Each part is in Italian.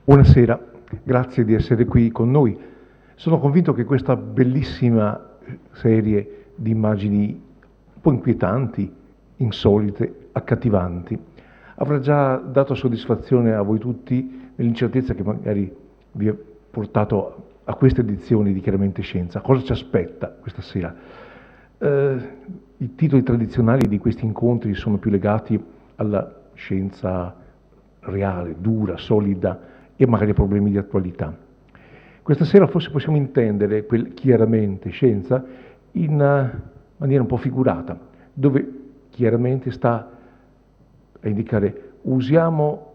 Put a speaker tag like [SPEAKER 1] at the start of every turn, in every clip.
[SPEAKER 1] Buonasera, grazie di essere qui con noi. Sono convinto che questa bellissima serie di immagini un po' inquietanti, insolite, accattivanti, avrà già dato soddisfazione a voi tutti nell'incertezza che magari vi ha portato a queste edizioni di Chiaramente Scienza. Cosa ci aspetta questa sera? I titoli tradizionali di questi incontri sono più legati alla scienza reale, dura, solida, e magari problemi di attualità. Questa sera forse possiamo intendere quel chiaramente scienza in maniera un po' figurata, dove chiaramente sta a indicare usiamo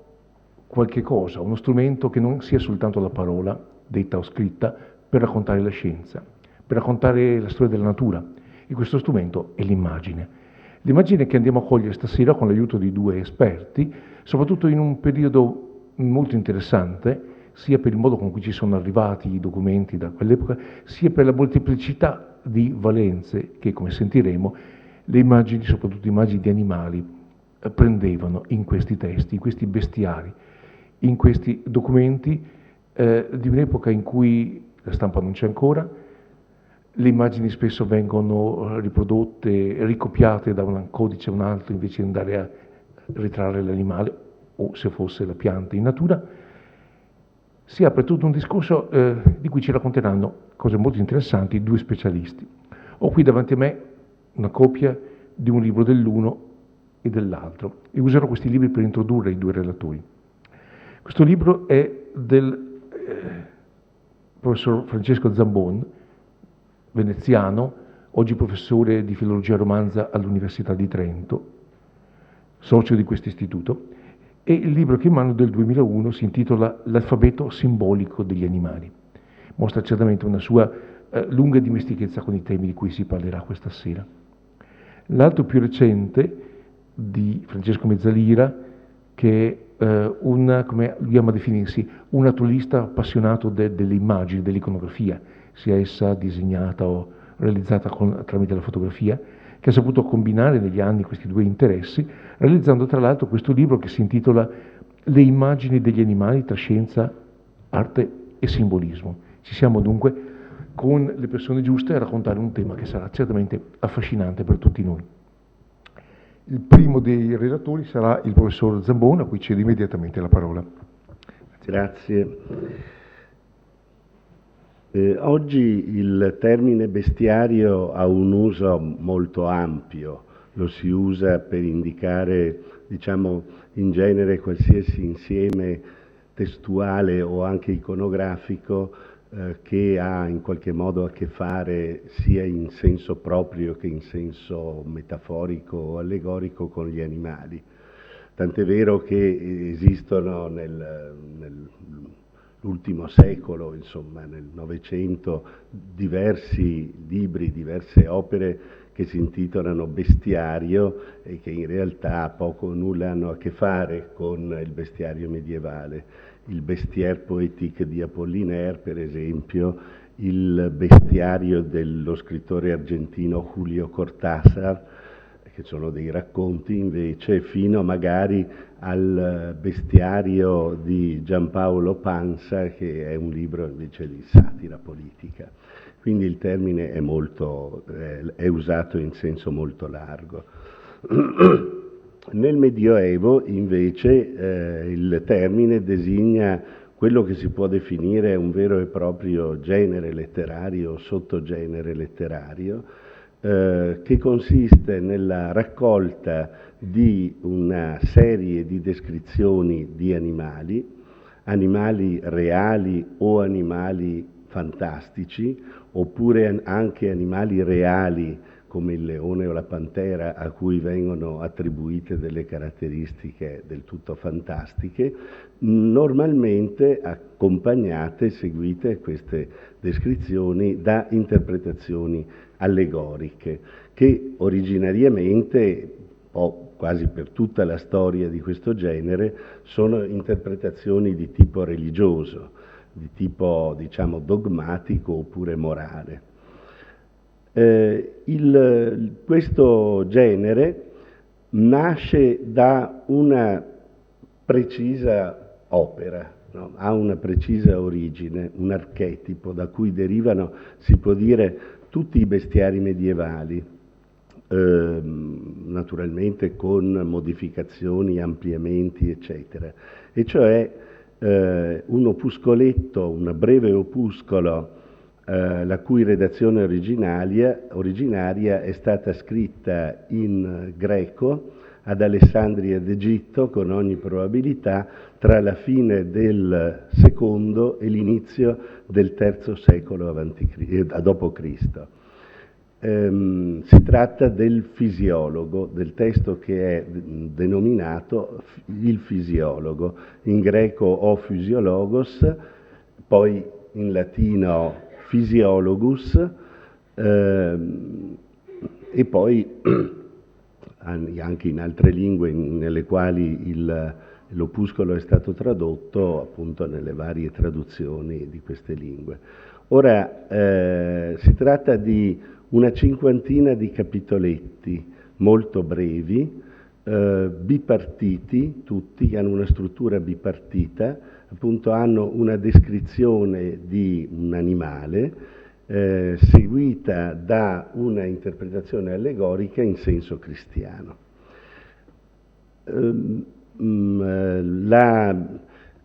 [SPEAKER 1] qualche cosa, uno strumento che non sia soltanto la parola, detta o scritta, per raccontare la scienza, per raccontare la storia della natura. E questo strumento è l'immagine. L'immagine che andiamo a cogliere stasera con l'aiuto di due esperti, soprattutto in un periodo molto interessante, sia per il modo con cui ci sono arrivati i documenti da quell'epoca, sia per la molteplicità di valenze che, come sentiremo, le immagini, soprattutto immagini di animali, prendevano in questi testi, in questi bestiari, in questi documenti di un'epoca in cui la stampa non c'è ancora, le immagini spesso vengono riprodotte, ricopiate da un codice a un altro invece di andare a ritrarre l'animale o se fosse la pianta in natura. Si apre tutto un discorso di cui ci racconteranno cose molto interessanti due specialisti. Ho qui davanti a me una copia di un libro dell'uno e dell'altro e userò questi libri per introdurre i due relatori. Questo libro è del professor Francesco Zambon, veneziano, oggi professore di filologia romanza all'Università di Trento, socio di questo istituto, e il libro che in mano del 2001 si intitola L'alfabeto simbolico degli animali. Mostra certamente una sua lunga dimestichezza con i temi di cui si parlerà questa sera. L'altro più recente di Francesco Mezzalira, che è come lui ama definirsi, un naturalista appassionato delle immagini, dell'iconografia, sia essa disegnata o realizzata tramite la fotografia, che ha saputo combinare negli anni questi due interessi, realizzando tra l'altro questo libro che si intitola Le immagini degli animali tra scienza, arte e simbolismo. Ci siamo dunque con le persone giuste a raccontare un tema che sarà certamente affascinante per tutti noi. Il primo dei relatori sarà il professor Zambon, a cui cedo immediatamente la parola.
[SPEAKER 2] Grazie. Oggi il termine bestiario ha un uso molto ampio, lo si usa per indicare, diciamo, in genere qualsiasi insieme testuale o anche iconografico che ha in qualche modo a che fare sia in senso proprio che in senso metaforico o allegorico con gli animali. Tant'è vero che esistono nell'ultimo secolo, insomma nel Novecento, diversi libri, diverse opere che si intitolano Bestiario e che in realtà poco o nulla hanno a che fare con il bestiario medievale. Il Bestiaire poétique di Apollinaire, per esempio, il bestiario dello scrittore argentino Julio Cortázar, che sono dei racconti invece, fino magari al bestiario di Giampaolo Pansa, che è un libro invece di satira politica. Quindi il termine è usato in senso molto largo. Nel Medioevo invece il termine designa quello che si può definire un vero e proprio genere letterario o sottogenere letterario, che consiste nella raccolta di una serie di descrizioni di animali reali o animali fantastici, oppure anche animali reali come il leone o la pantera, a cui vengono attribuite delle caratteristiche del tutto fantastiche, normalmente accompagnate, seguite queste descrizioni da interpretazioni allegoriche, che originariamente, quasi per tutta la storia di questo genere, sono interpretazioni di tipo religioso, di tipo, diciamo, dogmatico oppure morale. Questo genere nasce da una precisa opera, no? Ha una precisa origine, un archetipo da cui derivano, si può dire, tutti i bestiari medievali, naturalmente con modificazioni, ampliamenti, eccetera. E cioè un opuscoletto, un breve opuscolo, la cui redazione originaria è stata scritta in greco ad Alessandria d'Egitto, con ogni probabilità tra la fine del secondo e l'inizio del III secolo dopo Cristo. Si tratta del fisiologo, del testo che è denominato il fisiologo, in greco o physiologos, poi in latino physiologus, e poi anche in altre lingue nelle quali l'opuscolo è stato tradotto, appunto nelle varie traduzioni di queste lingue. Ora, si tratta di una cinquantina di capitoletti molto brevi, bipartiti, tutti hanno una struttura bipartita, appunto hanno una descrizione di un animale, seguita da una interpretazione allegorica in senso cristiano.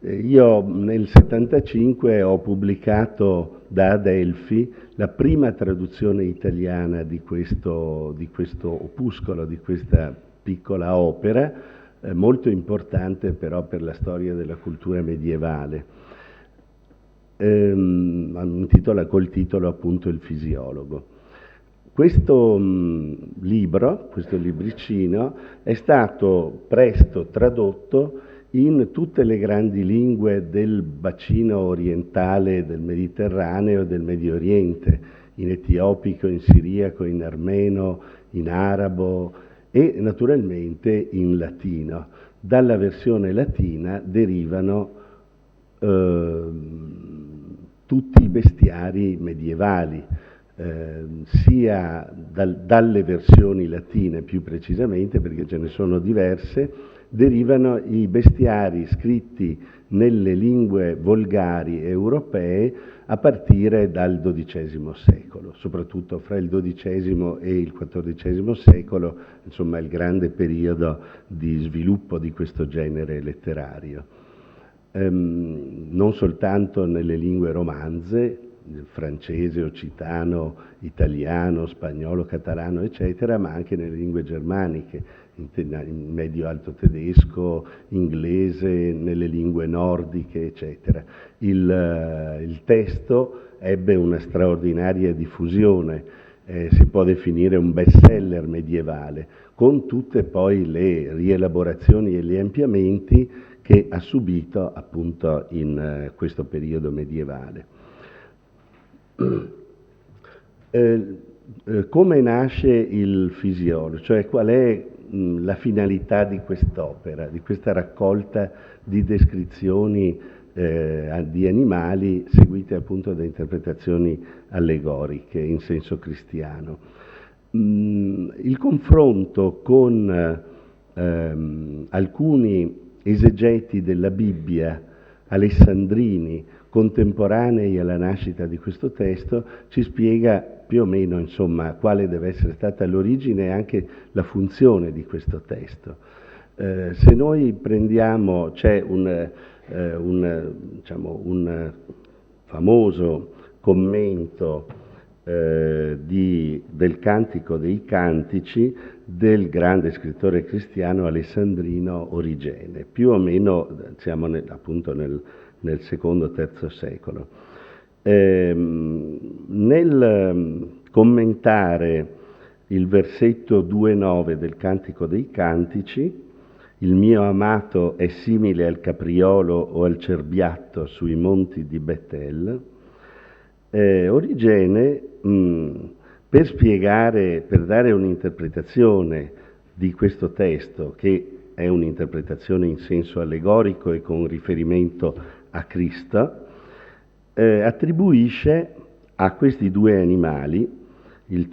[SPEAKER 2] Io nel 75 ho pubblicato da Adelphi la prima traduzione italiana di questo opuscolo, di questa piccola opera, molto importante però per la storia della cultura medievale. Col titolo appunto Il fisiologo. Questo libro, questo libricino, è stato presto tradotto in tutte le grandi lingue del bacino orientale del Mediterraneo e del Medio Oriente, in etiopico, in siriaco, in armeno, in arabo e naturalmente in latino. Dalla versione latina derivano tutti i bestiari medievali, sia dalle versioni latine più precisamente, perché ce ne sono diverse, derivano i bestiari scritti nelle lingue volgari europee a partire dal XII secolo, soprattutto fra il XII e il XIV secolo, insomma il grande periodo di sviluppo di questo genere letterario. Non soltanto nelle lingue romanze, francese, occitano, italiano, spagnolo, catalano, eccetera, ma anche nelle lingue germaniche, in medio-alto tedesco, inglese, nelle lingue nordiche, eccetera. Il testo ebbe una straordinaria diffusione, si può definire un bestseller medievale, con tutte poi le rielaborazioni e gli ampliamenti che ha subito appunto in questo periodo medievale. Come nasce il fisiologo, cioè qual è la finalità di quest'opera, di questa raccolta di descrizioni di animali seguite appunto da interpretazioni allegoriche in senso cristiano? Il confronto con alcuni esegeti della Bibbia alessandrini contemporanei alla nascita di questo testo ci spiega più o meno, insomma, quale deve essere stata l'origine e anche la funzione di questo testo. Se noi prendiamo, c'è un famoso commento del Cantico dei Cantici del grande scrittore cristiano alessandrino Origene, più o meno siamo appunto nel secondo-terzo secolo. Nel commentare il versetto 2,9 del Cantico dei Cantici, il mio amato è simile al capriolo o al cerbiatto sui monti di Betel, Origene, per spiegare, per dare un'interpretazione di questo testo, che è un'interpretazione in senso allegorico e con riferimento a Cristo, attribuisce a questi due animali, il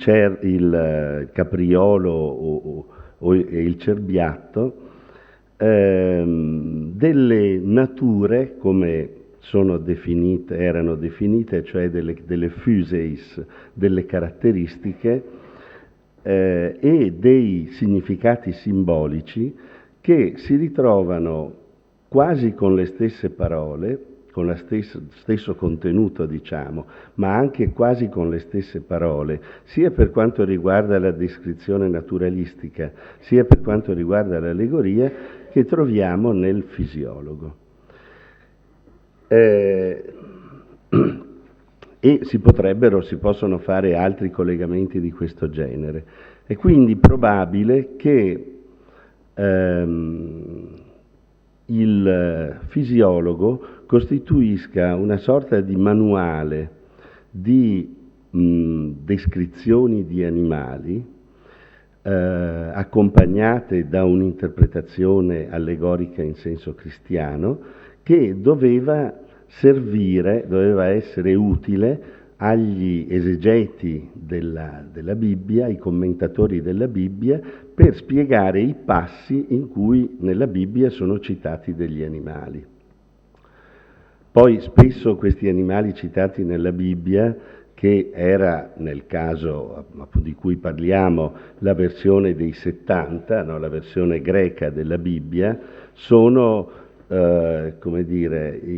[SPEAKER 2] capriolo e il cerbiatto, delle nature, come erano definite, cioè delle physeis, delle caratteristiche e dei significati simbolici che si ritrovano quasi con le stesse parole, con lo stesso contenuto, diciamo, ma anche quasi con le stesse parole, sia per quanto riguarda la descrizione naturalistica, sia per quanto riguarda l'allegoria, che troviamo nel fisiologo. E si possono fare altri collegamenti di questo genere. È quindi probabile che il fisiologo costituisca una sorta di manuale di descrizioni di animali accompagnate da un'interpretazione allegorica in senso cristiano, che doveva essere utile agli esegeti della Bibbia, ai commentatori della Bibbia, per spiegare i passi in cui nella Bibbia sono citati degli animali. Poi spesso questi animali citati nella Bibbia, che era nel caso di cui parliamo la versione dei 70, no? La versione greca della Bibbia, sono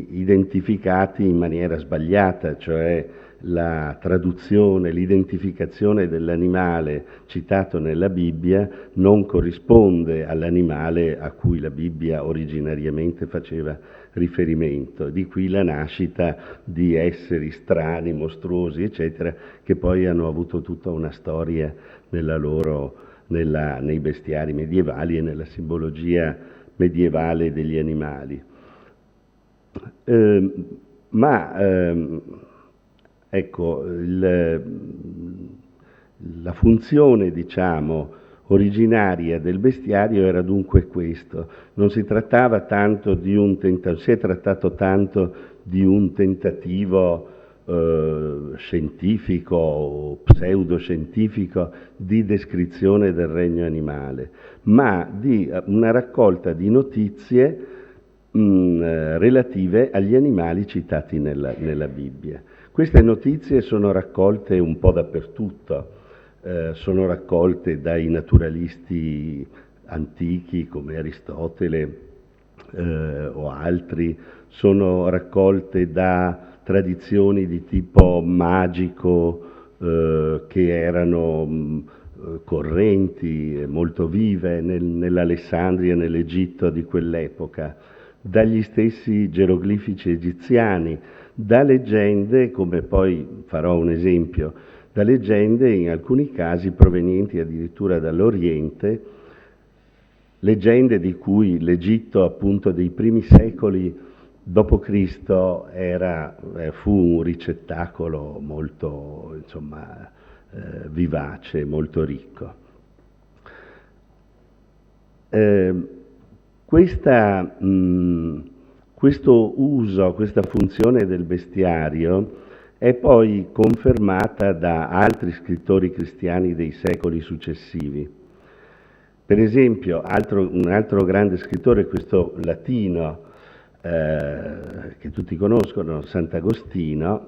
[SPEAKER 2] identificati in maniera sbagliata, cioè la traduzione, l'identificazione dell'animale citato nella Bibbia non corrisponde all'animale a cui la Bibbia originariamente faceva riferimento. Di qui la nascita di esseri strani, mostruosi, eccetera, che poi hanno avuto tutta una storia nei bestiari medievali e nella simbologia medievale degli animali. Ecco, la funzione, diciamo, originaria del bestiario era dunque questo. Non si trattava tanto si è trattato tanto di un tentativo scientifico o pseudoscientifico di descrizione del regno animale, ma di una raccolta di notizie relative agli animali citati nella Bibbia. Queste notizie sono raccolte un po' dappertutto, sono raccolte dai naturalisti antichi come Aristotele o altri, sono raccolte da tradizioni di tipo magico che erano correnti, molto vive nell'Alessandria, nell'Egitto di quell'epoca, dagli stessi geroglifici egiziani, da leggende, come poi farò un esempio, da leggende in alcuni casi provenienti addirittura dall'Oriente, leggende di cui l'Egitto appunto dei primi secoli d.C. fu un ricettacolo molto, vivace, molto ricco. Questo uso, questa funzione del bestiario è poi confermata da altri scrittori cristiani dei secoli successivi. Per esempio, un altro grande scrittore, questo latino, che tutti conoscono, Sant'Agostino,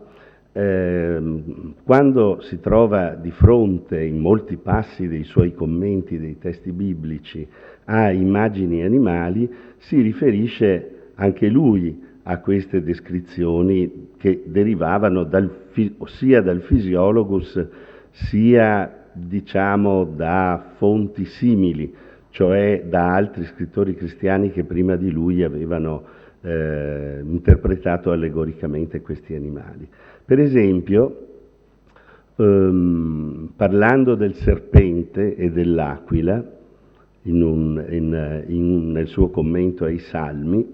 [SPEAKER 2] quando si trova di fronte in molti passi dei suoi commenti dei testi biblici a immagini animali, si riferisce anche lui a queste descrizioni che derivavano sia dal Physiologus sia da fonti simili, cioè da altri scrittori cristiani che prima di lui avevano interpretato allegoricamente questi animali. Per esempio, parlando del serpente e dell'aquila, nel suo commento ai Salmi,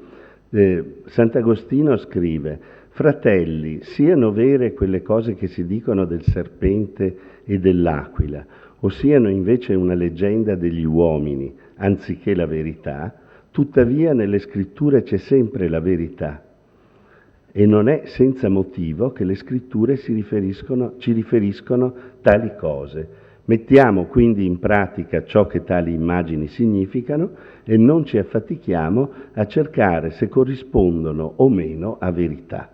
[SPEAKER 2] Sant'Agostino scrive: «Fratelli, siano vere quelle cose che si dicono del serpente e dell'aquila, o siano invece una leggenda degli uomini, anziché la verità, tuttavia nelle scritture c'è sempre la verità, e non è senza motivo che le scritture ci riferiscono tali cose, Mettiamo quindi in pratica ciò che tali immagini significano e non ci affatichiamo a cercare se corrispondono o meno a verità.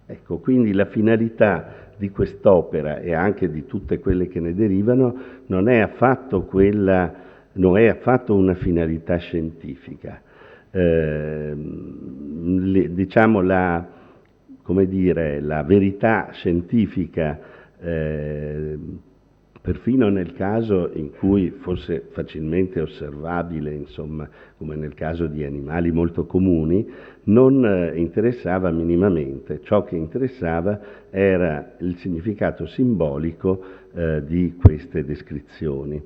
[SPEAKER 2] Ecco, quindi la finalità di quest'opera e anche di tutte quelle che ne derivano non è affatto una finalità scientifica. Diciamo la verità scientifica, perfino nel caso in cui fosse facilmente osservabile, insomma, come nel caso di animali molto comuni, non interessava minimamente. Ciò che interessava era il significato simbolico di queste descrizioni.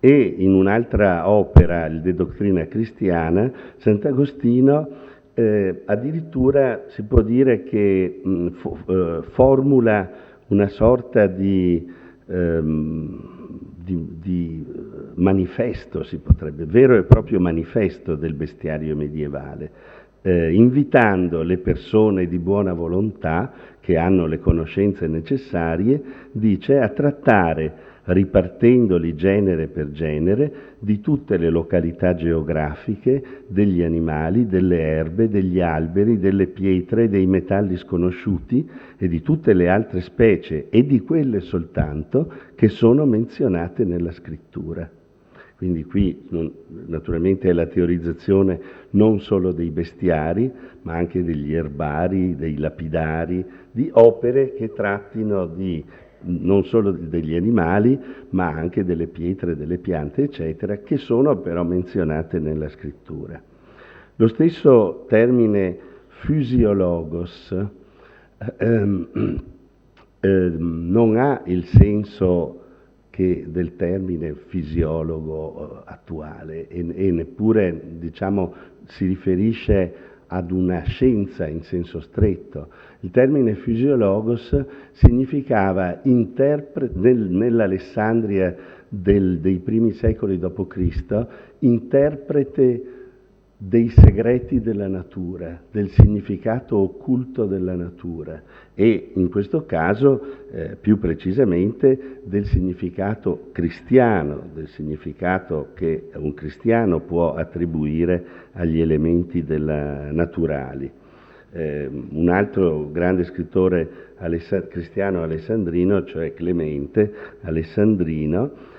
[SPEAKER 2] E in un'altra opera, il De Doctrina Christiana, Sant'Agostino addirittura si può dire che formula una sorta di manifesto, si potrebbe, vero e proprio manifesto del bestiario medievale, invitando le persone di buona volontà che hanno le conoscenze necessarie, dice, a trattare, ripartendoli genere per genere, di tutte le località geografiche, degli animali, delle erbe, degli alberi, delle pietre, dei metalli sconosciuti e di tutte le altre specie e di quelle soltanto che sono menzionate nella scrittura. Quindi qui naturalmente è la teorizzazione non solo dei bestiari, ma anche degli erbari, dei lapidari, di opere che trattino non solo degli animali, ma anche delle pietre, delle piante, eccetera, che sono però menzionate nella scrittura. Lo stesso termine physiologos non ha il senso del termine fisiologo attuale e neppure, diciamo, si riferisce ad una scienza in senso stretto. Il termine physiologos significava nell'Alessandria dei primi secoli d.C., interprete dei segreti della natura, del significato occulto della natura e in questo caso più precisamente del significato cristiano, del significato che un cristiano può attribuire agli elementi naturali. Un altro grande scrittore cristiano alessandrino, cioè Clemente Alessandrino,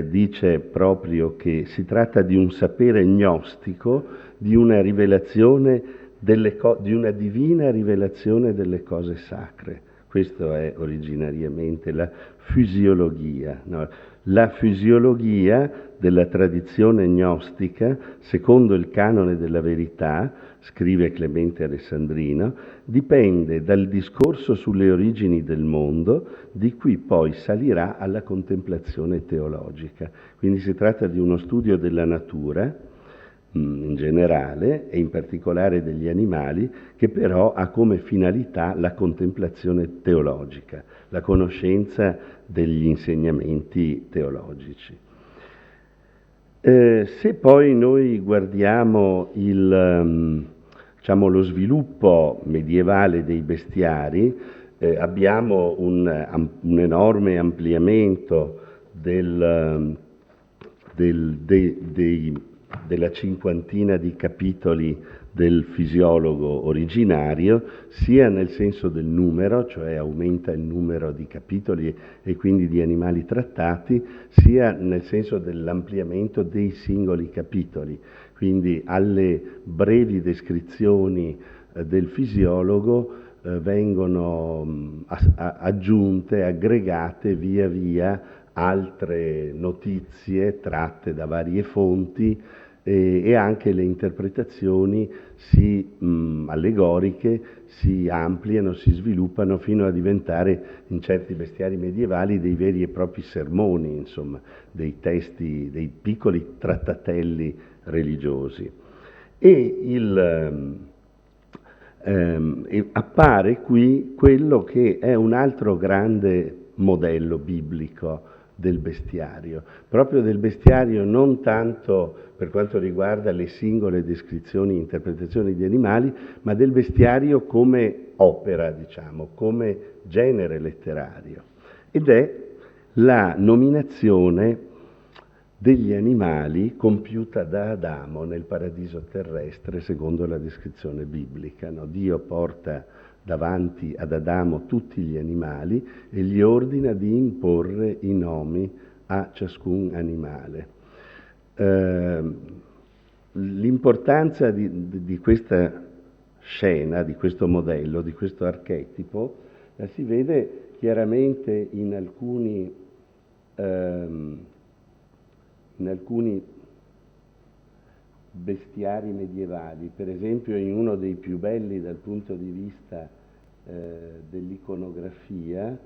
[SPEAKER 2] dice proprio che si tratta di un sapere gnostico, di una rivelazione di una divina rivelazione delle cose sacre. Questo è originariamente la fisiologia. No? La fisiologia della tradizione gnostica, secondo il canone della verità, scrive Clemente Alessandrino, dipende dal discorso sulle origini del mondo, di cui poi salirà alla contemplazione teologica. Quindi si tratta di uno studio della natura in generale e in particolare degli animali, che però ha come finalità la contemplazione teologica, la conoscenza degli insegnamenti teologici. Se poi noi guardiamo lo sviluppo medievale dei bestiari, abbiamo un enorme ampliamento della cinquantina di capitoli del fisiologo originario, sia nel senso del numero, cioè aumenta il numero di capitoli e quindi di animali trattati, sia nel senso dell'ampliamento dei singoli capitoli. Quindi alle brevi descrizioni del fisiologo vengono aggiunte, aggregate via via altre notizie tratte da varie fonti e anche le interpretazioni allegoriche si ampliano, si sviluppano fino a diventare in certi bestiari medievali dei veri e propri sermoni, insomma, dei testi, dei piccoli trattatelli religiosi. E appare qui quello che è un altro grande modello biblico del bestiario, proprio del bestiario non tanto per quanto riguarda le singole descrizioni e interpretazioni di animali, ma del bestiario come opera, diciamo, come genere letterario. Ed è la nominazione degli animali compiuta da Adamo nel paradiso terrestre secondo la descrizione biblica. No? Dio porta davanti ad Adamo tutti gli animali e gli ordina di imporre i nomi a ciascun animale. L'importanza di questa scena, di questo modello, di questo archetipo, la si vede chiaramente in alcuni bestiari medievali, per esempio in uno dei più belli dal punto di vista dell'iconografia,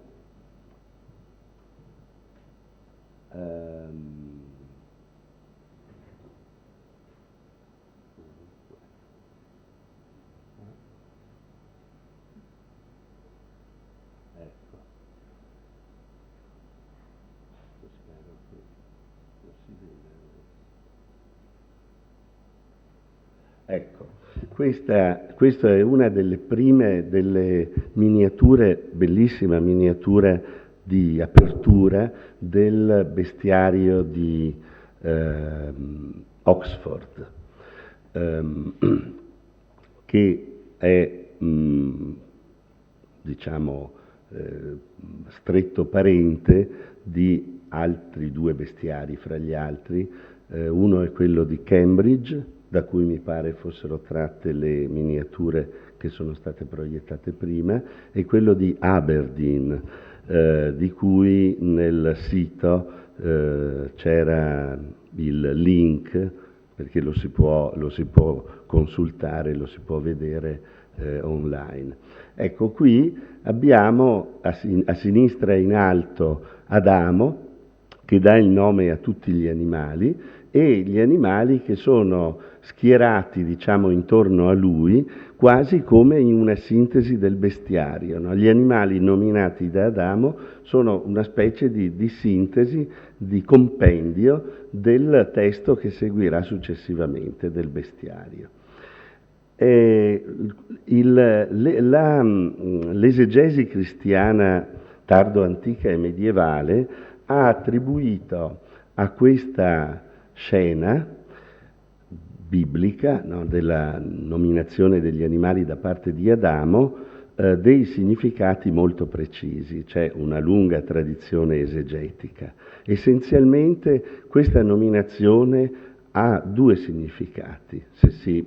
[SPEAKER 2] ecco, questa è una delle prime delle miniature, bellissima miniatura di apertura del bestiario di Oxford, che è, diciamo, stretto parente di altri due bestiari fra gli altri. Uno è quello di Cambridge, da cui mi pare fossero tratte le miniature che sono state proiettate prima, e quello di Aberdeen, di cui nel sito c'era il link, perché lo si può consultare, lo si può vedere online. Ecco, qui abbiamo a sinistra in alto Adamo, che dà il nome a tutti gli animali, e gli animali che sono schierati, diciamo, intorno a lui, quasi come in una sintesi del bestiario. No? Gli animali nominati da Adamo sono una specie di sintesi, di compendio del testo che seguirà successivamente del bestiario. L'esegesi cristiana tardo-antica e medievale ha attribuito a questa scena biblica, no, della nominazione degli animali da parte di Adamo, dei significati molto precisi. C'è una lunga tradizione esegetica. Essenzialmente questa nominazione ha due significati, se si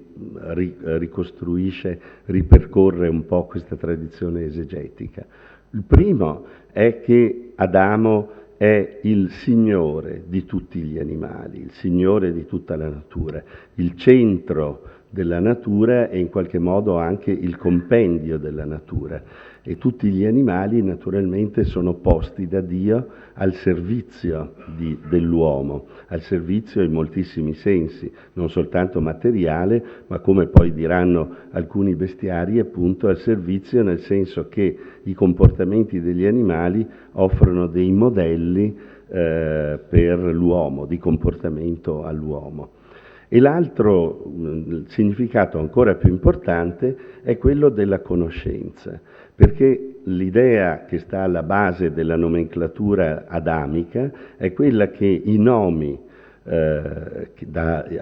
[SPEAKER 2] ricostruisce, ripercorre un po' questa tradizione esegetica. Il primo è che Adamo è il Signore di tutti gli animali, il Signore di tutta la natura. Il centro della natura è in qualche modo anche il compendio della natura, e tutti gli animali naturalmente sono posti da Dio al servizio dell'uomo, al servizio in moltissimi sensi, non soltanto materiale, ma come poi diranno alcuni bestiari, appunto al servizio nel senso che i comportamenti degli animali offrono dei modelli per l'uomo, di comportamento all'uomo. E l'altro significato ancora più importante è quello della conoscenza, perché l'idea che sta alla base della nomenclatura adamica è quella che i nomi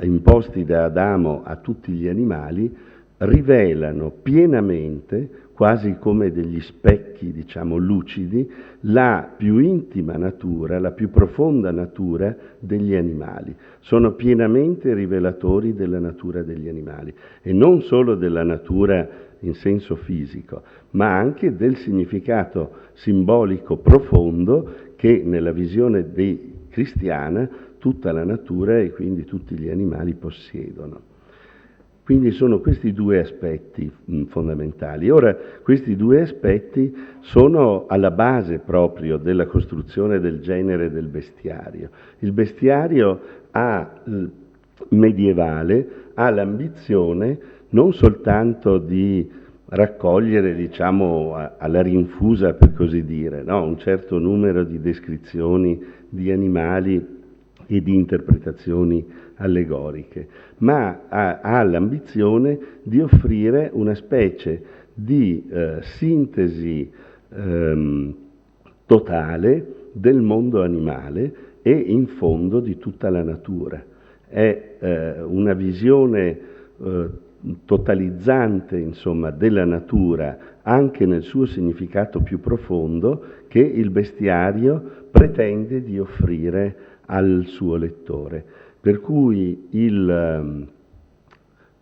[SPEAKER 2] imposti da Adamo a tutti gli animali rivelano pienamente, quasi come degli specchi, diciamo, lucidi, la più intima natura, la più profonda natura degli animali. Sono pienamente rivelatori della natura degli animali, e non solo della natura in senso fisico, ma anche del significato simbolico profondo che nella visione cristiana tutta la natura e quindi tutti gli animali possiedono. Quindi sono questi due aspetti fondamentali. Ora, questi due aspetti sono alla base proprio della costruzione del genere del bestiario. Il bestiario medievale ha l'ambizione non soltanto di raccogliere, diciamo, alla rinfusa, per così dire, no? Un certo numero di descrizioni di animali e di interpretazioni allegoriche, ma ha l'ambizione di offrire una specie di sintesi totale del mondo animale e in fondo di tutta la natura. È una visione totalizzante, insomma, della natura, anche nel suo significato più profondo, che il bestiario pretende di offrire al suo lettore. Per cui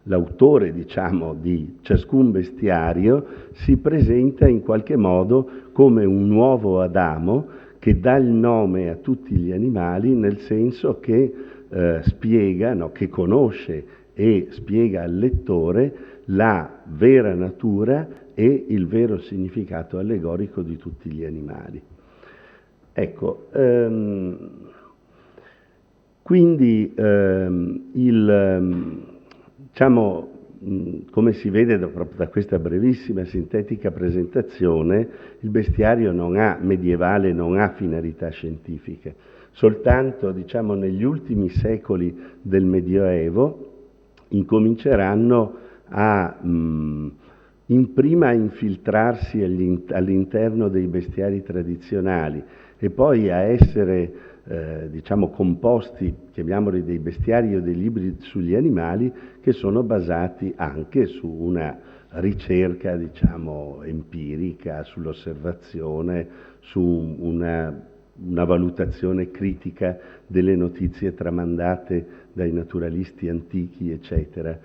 [SPEAKER 2] l'autore, diciamo, di ciascun bestiario si presenta in qualche modo come un nuovo Adamo che dà il nome a tutti gli animali, nel senso che spiega, no, che conosce e spiega al lettore la vera natura e il vero significato allegorico di tutti gli animali. Ecco, quindi diciamo, come si vede proprio da questa brevissima sintetica presentazione, il bestiario medievale non ha finalità scientifiche. Soltanto, diciamo, negli ultimi secoli del Medioevo incominceranno prima a infiltrarsi all'interno dei bestiari tradizionali e poi a essere diciamo composti, chiamiamoli dei bestiari o dei libri sugli animali, che sono basati anche su una ricerca, diciamo, empirica, sull'osservazione, su una valutazione critica delle notizie tramandate dai naturalisti antichi, eccetera.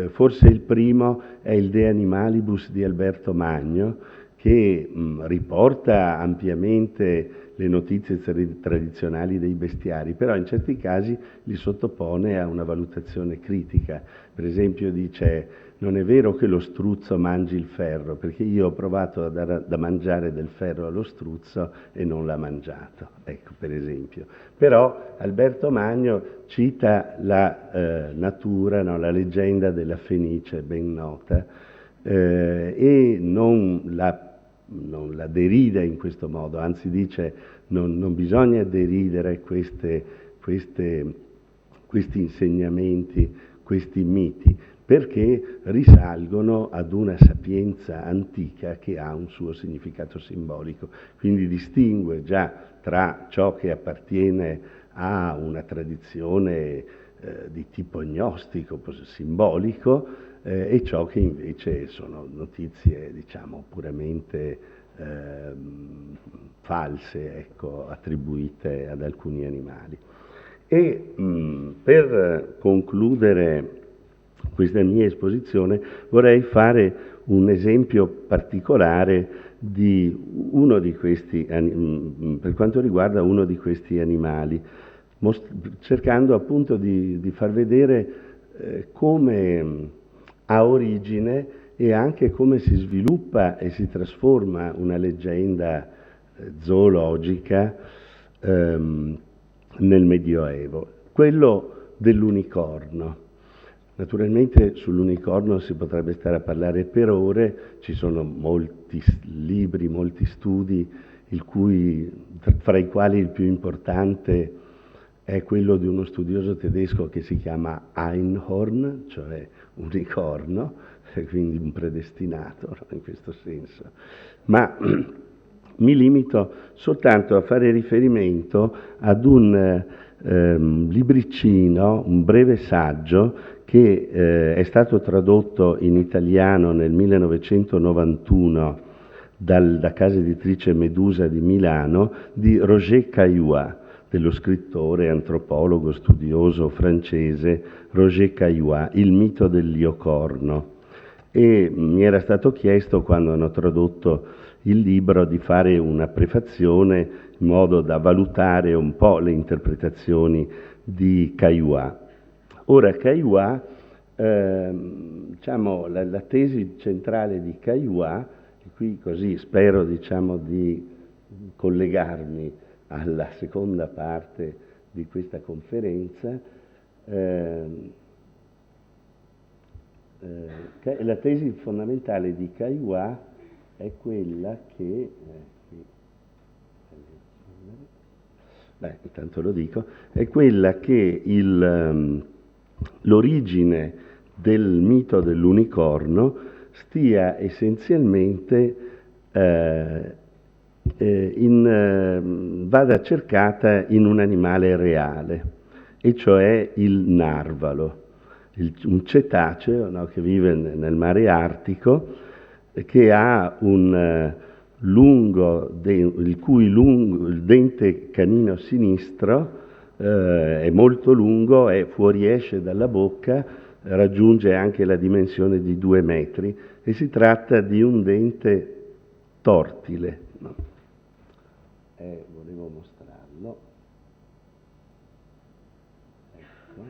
[SPEAKER 2] Forse il primo è il De Animalibus di Alberto Magno, che riporta ampiamente le notizie tradizionali dei bestiari, però in certi casi li sottopone a una valutazione critica. Per esempio dice: non è vero che lo struzzo mangi il ferro, perché io ho provato a dare da mangiare del ferro allo struzzo e non l'ha mangiato, ecco, per esempio. Però Alberto Magno cita la natura, no, la leggenda della Fenice, ben nota, e non la deride in questo modo, anzi dice non bisogna deridere questi insegnamenti, questi miti, perché risalgono ad una sapienza antica che ha un suo significato simbolico. Quindi distingue già tra ciò che appartiene a una tradizione di tipo gnostico, simbolico, e ciò che invece sono notizie, diciamo, puramente false, ecco, attribuite ad alcuni animali. E per concludere questa mia esposizione vorrei fare un esempio particolare di uno di questi, per quanto riguarda uno di questi animali, cercando appunto di far vedere come ha origine e anche come si sviluppa e si trasforma una leggenda zoologica nel Medioevo, quello dell'unicorno. Naturalmente sull'unicorno si potrebbe stare a parlare per ore, ci sono molti libri, molti studi, fra i quali il più importante è quello di uno studioso tedesco che si chiama Einhorn, cioè unicorno, quindi un predestinato, no, in questo senso. Ma mi limito soltanto a fare riferimento ad un libricino, un breve saggio che è stato tradotto in italiano nel 1991 da casa editrice Medusa di Milano, di Roger Caillois, dello scrittore, antropologo, studioso francese Roger Caillois, Il mito del Liocorno. E mi era stato chiesto, quando hanno tradotto il libro, di fare una prefazione in modo da valutare un po' le interpretazioni di Caillois. Ora, Caillois, diciamo, la tesi centrale di Caillois, e qui così spero, diciamo, di collegarmi alla seconda parte di questa conferenza, la tesi fondamentale di Caillois è quella che intanto lo dico, è quella che l'origine del mito dell'unicorno stia essenzialmente vada cercata in un animale reale, e cioè il narvalo, un cetaceo, no, che vive nel mare Artico, che ha un il dente canino sinistro è molto lungo e fuoriesce dalla bocca, raggiunge anche la dimensione di 2 metri, e si tratta di un dente tortile. No? Volevo mostrarlo. Ecco,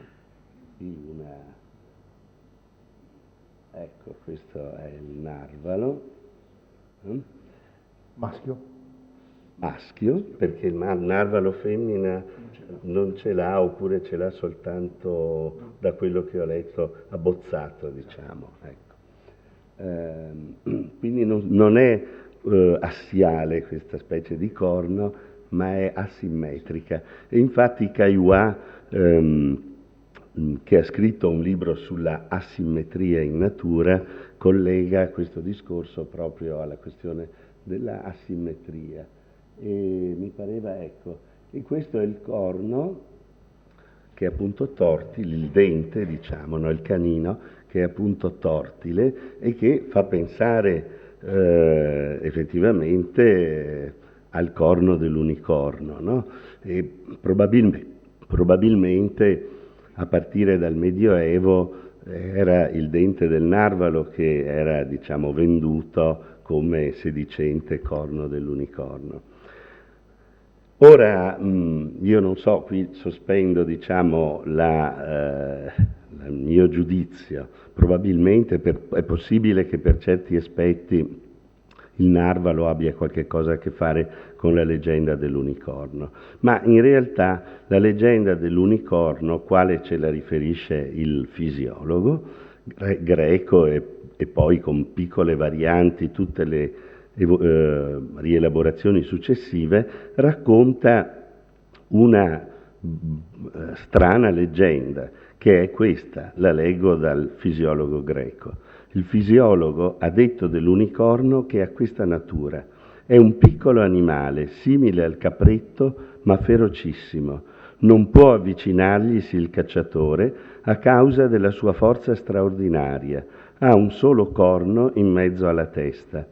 [SPEAKER 2] ecco, questo è il narvalo.
[SPEAKER 1] Maschio?
[SPEAKER 2] Maschio, perché il narvalo femmina non ce l'ha, oppure ce l'ha soltanto, da quello che ho letto, abbozzato, diciamo. Ecco. Quindi non è assiale questa specie di corno, ma è asimmetrica. E infatti Caillois, che ha scritto un libro sulla asimmetria in natura, collega questo discorso proprio alla questione della asimmetria. E mi pareva, ecco, e questo è il corno, che è appunto tortile, il dente, diciamo, no? Il canino, che è appunto tortile e che fa pensare effettivamente al corno dell'unicorno, no? E probabilmente a partire dal Medioevo era il dente del narvalo che era, diciamo, venduto come sedicente corno dell'unicorno. Ora, io non so, qui sospendo, diciamo, il mio giudizio. Probabilmente è possibile che per certi aspetti il narvalo abbia qualche cosa a che fare con la leggenda dell'unicorno, ma in realtà la leggenda dell'unicorno, quale ce la riferisce il fisiologo greco e poi con piccole varianti tutte le rielaborazioni successive, racconta una strana leggenda, che è questa, la leggo dal fisiologo greco. Il fisiologo ha detto dell'unicorno che ha questa natura: è un piccolo animale simile al capretto ma ferocissimo. Non può avvicinarglisi il cacciatore a causa della sua forza straordinaria. Ha un solo corno in mezzo alla testa.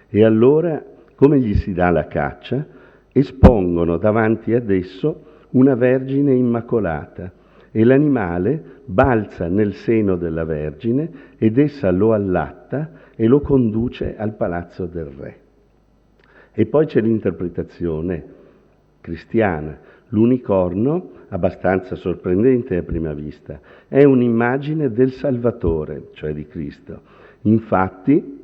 [SPEAKER 2] E allora, come gli si dà la caccia? Espongono davanti ad esso una vergine immacolata, e l'animale balza nel seno della Vergine ed essa lo allatta e lo conduce al palazzo del re. E poi c'è l'interpretazione cristiana. L'unicorno, abbastanza sorprendente a prima vista, è un'immagine del Salvatore, cioè di Cristo. Infatti,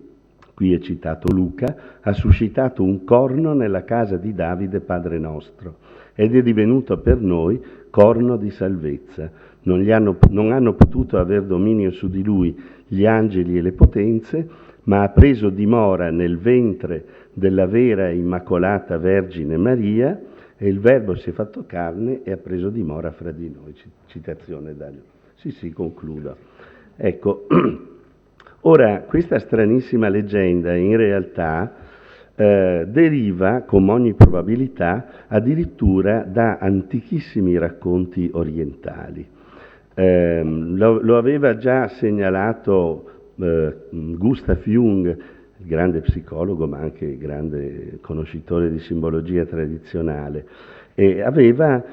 [SPEAKER 2] qui è citato Luca, ha suscitato un corno nella casa di Davide, Padre nostro, ed è divenuto per noi corno di salvezza. Non hanno potuto aver dominio su di lui gli angeli e le potenze, ma ha preso dimora nel ventre della vera e immacolata Vergine Maria, e il Verbo si è fatto carne e ha preso dimora fra di noi. Citazione da... Sì, concludo. Ecco, ora, questa stranissima leggenda in realtà deriva, con ogni probabilità, addirittura da antichissimi racconti orientali. Lo aveva già segnalato Gustav Jung, il grande psicologo ma anche grande conoscitore di simbologia tradizionale, e aveva,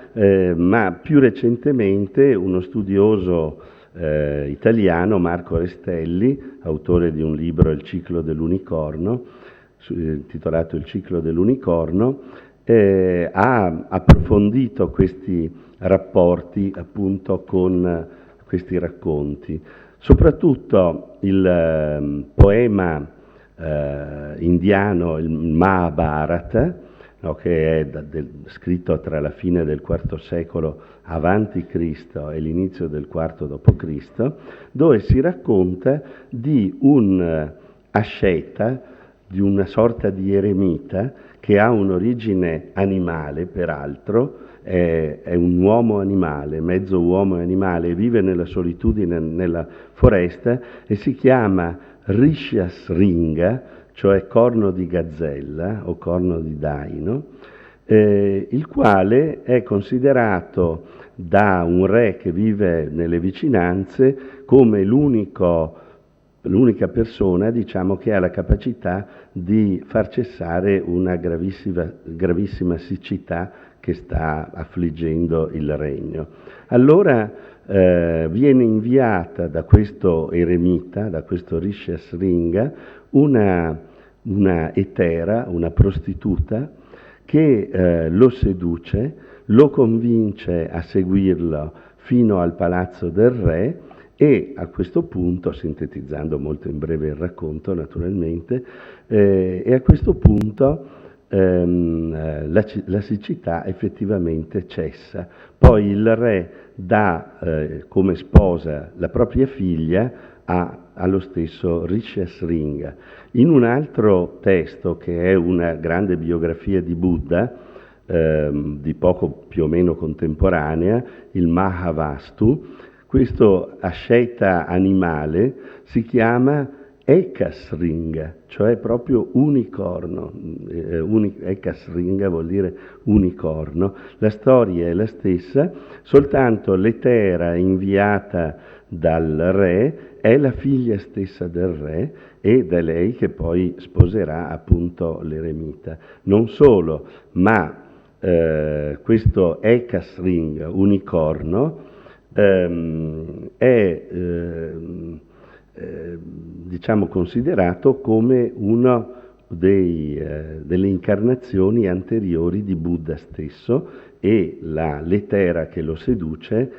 [SPEAKER 2] ma più recentemente, uno studioso italiano, Marco Restelli, autore di un libro, Il ciclo dell'unicorno, intitolato Il ciclo dell'unicorno, ha approfondito questi rapporti appunto con questi racconti. Soprattutto il poema indiano, il Mahabharata, no, che è scritto tra la fine del IV secolo avanti Cristo e l'inizio del IV dopo Cristo, dove si racconta di un asceta, di una sorta di eremita che ha un'origine animale, peraltro, è un uomo animale, mezzo uomo e animale, vive nella solitudine nella foresta e si chiama Rishyasringa, cioè corno di gazzella o corno di daino, il quale è considerato da un re che vive nelle vicinanze come l'unica persona, diciamo, che ha la capacità di far cessare una gravissima siccità che sta affliggendo il regno. Allora viene inviata da questo eremita, da questo Rishyasringa, una etera, una prostituta, che lo seduce, lo convince a seguirlo fino al palazzo del re e a questo punto, sintetizzando molto in breve il racconto naturalmente, e a questo punto la siccità effettivamente cessa. Poi il re dà come sposa la propria figlia allo stesso Rishyasringa. In un altro testo, che è una grande biografia di Buddha, di poco più o meno contemporanea, il Mahavastu, questo asceta animale si chiama Ekasringa, cioè proprio unicorno. Ekasringa vuol dire unicorno. La storia è la stessa, soltanto l'etera inviata dal re è la figlia stessa del re ed è lei che poi sposerà appunto l'eremita. Non solo, ma questo Ekasringa, unicorno, è diciamo considerato come uno delle incarnazioni anteriori di Buddha stesso, e l'etera che lo seduce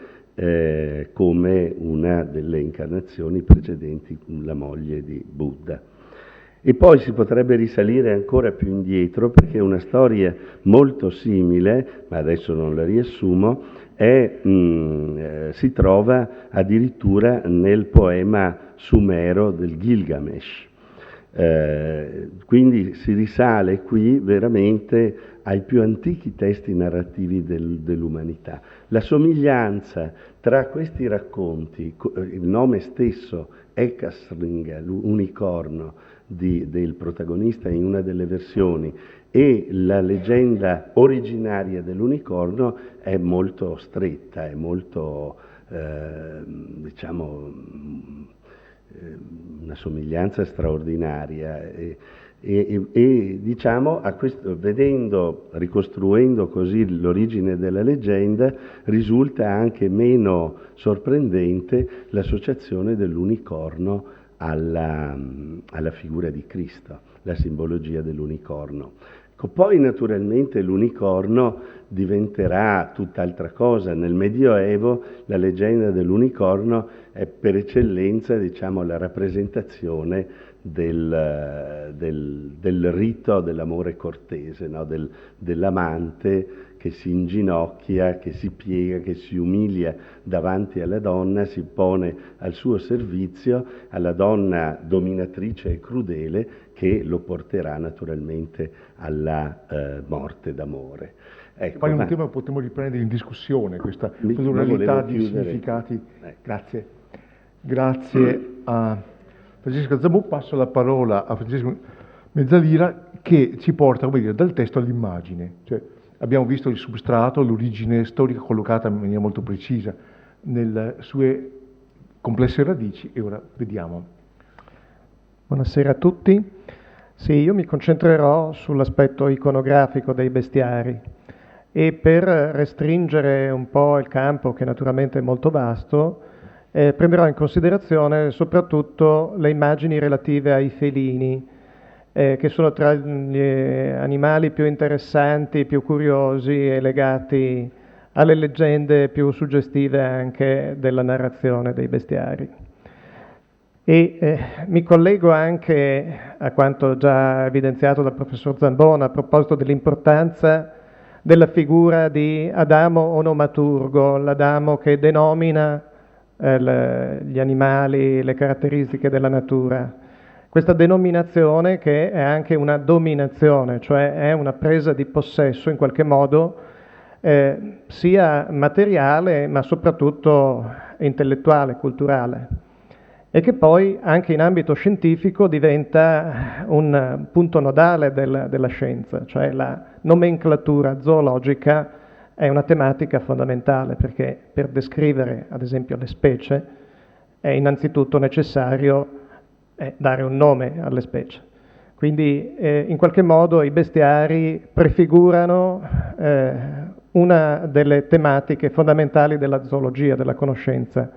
[SPEAKER 2] come una delle incarnazioni precedenti, la moglie di Buddha. E poi si potrebbe risalire ancora più indietro, perché una storia molto simile, ma adesso non la riassumo, si trova addirittura nel poema sumero del Gilgamesh. Quindi si risale qui veramente ai più antichi testi narrativi dell'umanità. La somiglianza tra questi racconti, il nome stesso, Ekasringa, l'unicorno del protagonista in una delle versioni, e la leggenda originaria dell'unicorno è molto stretta, è molto, diciamo, una somiglianza straordinaria. E diciamo, ricostruendo così l'origine della leggenda, risulta anche meno sorprendente l'associazione dell'unicorno alla figura di Cristo, la simbologia dell'unicorno. Poi naturalmente l'unicorno diventerà tutt'altra cosa. Nel Medioevo la leggenda dell'unicorno è per eccellenza, diciamo, la rappresentazione del rito dell'amore cortese, no? Dell'amante che si inginocchia, che si piega, che si umilia davanti alla donna, si pone al suo servizio, alla donna dominatrice e crudele, che lo porterà naturalmente alla morte d'amore. Ecco,
[SPEAKER 1] poi un tema potremmo riprendere in discussione, questa pluralità di significati. Grazie. Grazie a Francesco Zabù. Passo la parola a Francesco Mezzalira, che ci porta, come dire, dal testo all'immagine. Cioè, abbiamo visto il substrato, l'origine storica collocata in maniera molto precisa nelle sue complesse radici, e ora vediamo.
[SPEAKER 3] Buonasera a tutti. Sì, io mi concentrerò sull'aspetto iconografico dei bestiari, e per restringere un po' il campo, che naturalmente è molto vasto, prenderò in considerazione soprattutto le immagini relative ai felini, che sono tra gli animali più interessanti, più curiosi e legati alle leggende più suggestive anche della narrazione dei bestiari. E mi collego anche a quanto già evidenziato dal professor Zambona a proposito dell'importanza della figura di Adamo onomaturgo, l'Adamo che denomina gli animali, le caratteristiche della natura. Questa denominazione che è anche una dominazione, cioè è una presa di possesso in qualche modo sia materiale ma soprattutto intellettuale, culturale. e che poi anche in ambito scientifico diventa un punto nodale della scienza, cioè la nomenclatura zoologica è una tematica fondamentale, perché per descrivere ad esempio le specie è innanzitutto necessario dare un nome alle specie. Quindi in qualche modo i bestiari prefigurano una delle tematiche fondamentali della zoologia, della conoscenza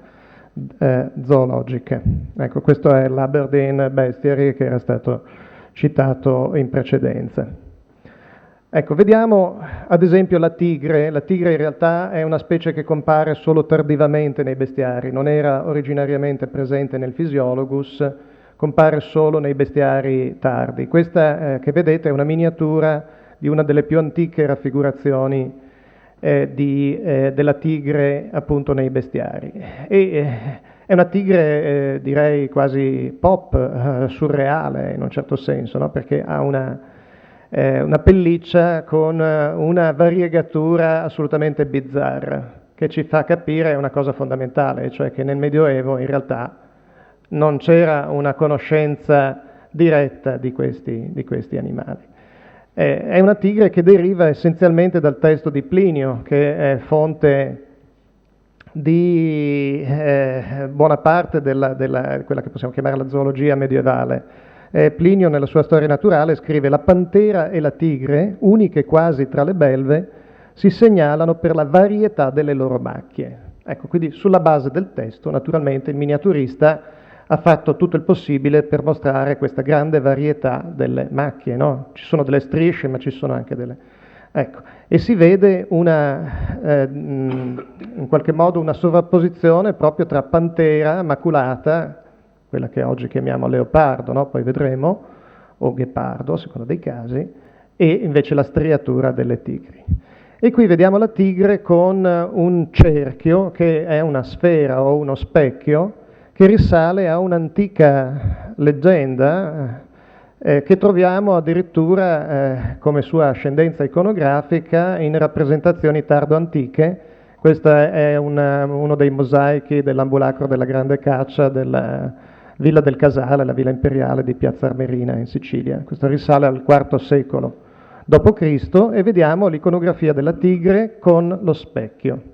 [SPEAKER 3] zoologica. Ecco, questo è l'Aberdeen Bestiary che era stato citato in precedenza. Ecco, vediamo ad esempio la tigre. La tigre in realtà è una specie che compare solo tardivamente nei bestiari, non era originariamente presente nel Physiologus, compare solo nei bestiari tardi. Questa che vedete è una miniatura di una delle più antiche raffigurazioni della tigre appunto nei bestiari. È una tigre direi quasi pop, surreale in un certo senso, no? Perché ha una pelliccia con una variegatura assolutamente bizzarra, che ci fa capire una cosa fondamentale, cioè che nel Medioevo in realtà non c'era una conoscenza diretta di questi animali. È una tigre che deriva essenzialmente dal testo di Plinio, che è fonte di buona parte della quella che possiamo chiamare la zoologia medievale. Plinio nella sua storia naturale scrive: la pantera e la tigre, uniche quasi tra le belve, si segnalano per la varietà delle loro macchie. Ecco, quindi sulla base del testo naturalmente il miniaturista ha fatto tutto il possibile per mostrare questa grande varietà delle macchie, no? Ci sono delle strisce, ma ci sono anche delle... Ecco, e si vede in qualche modo una sovrapposizione proprio tra pantera maculata, quella che oggi chiamiamo leopardo, no? Poi vedremo, o ghepardo, a seconda dei casi, e invece la striatura delle tigri. E qui vediamo la tigre con un cerchio che è una sfera o uno specchio, che risale a un'antica leggenda che troviamo addirittura come sua ascendenza iconografica in rappresentazioni tardo-antiche. Questo è uno dei mosaici dell'ambulacro della Grande Caccia della Villa del Casale, la villa imperiale di Piazza Armerina in Sicilia. Questo risale al IV secolo d.C. e vediamo l'iconografia della tigre con lo specchio.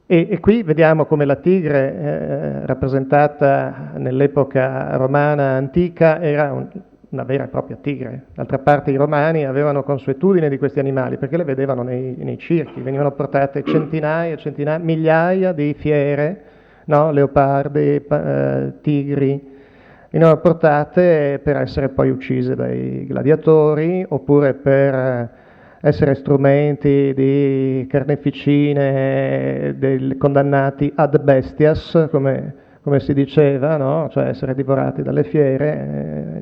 [SPEAKER 3] E qui vediamo come la tigre rappresentata nell'epoca romana antica era una vera e propria tigre. D'altra parte i romani avevano consuetudine di questi animali perché le vedevano nei circhi, venivano portate centinaia, migliaia di fiere, no? Leopardi, tigri, venivano portate per essere poi uccise dai gladiatori oppure per essere strumenti di carneficine dei condannati ad bestias, come si diceva, no? Cioè essere divorati dalle fiere,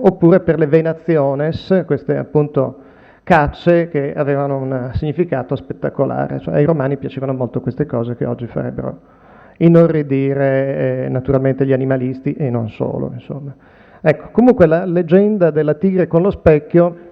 [SPEAKER 3] oppure per le venationes, queste appunto cacce che avevano un significato spettacolare. Cioè, ai romani piacevano molto queste cose che oggi farebbero inorridire naturalmente gli animalisti e non solo, insomma. Ecco, comunque la leggenda della tigre con lo specchio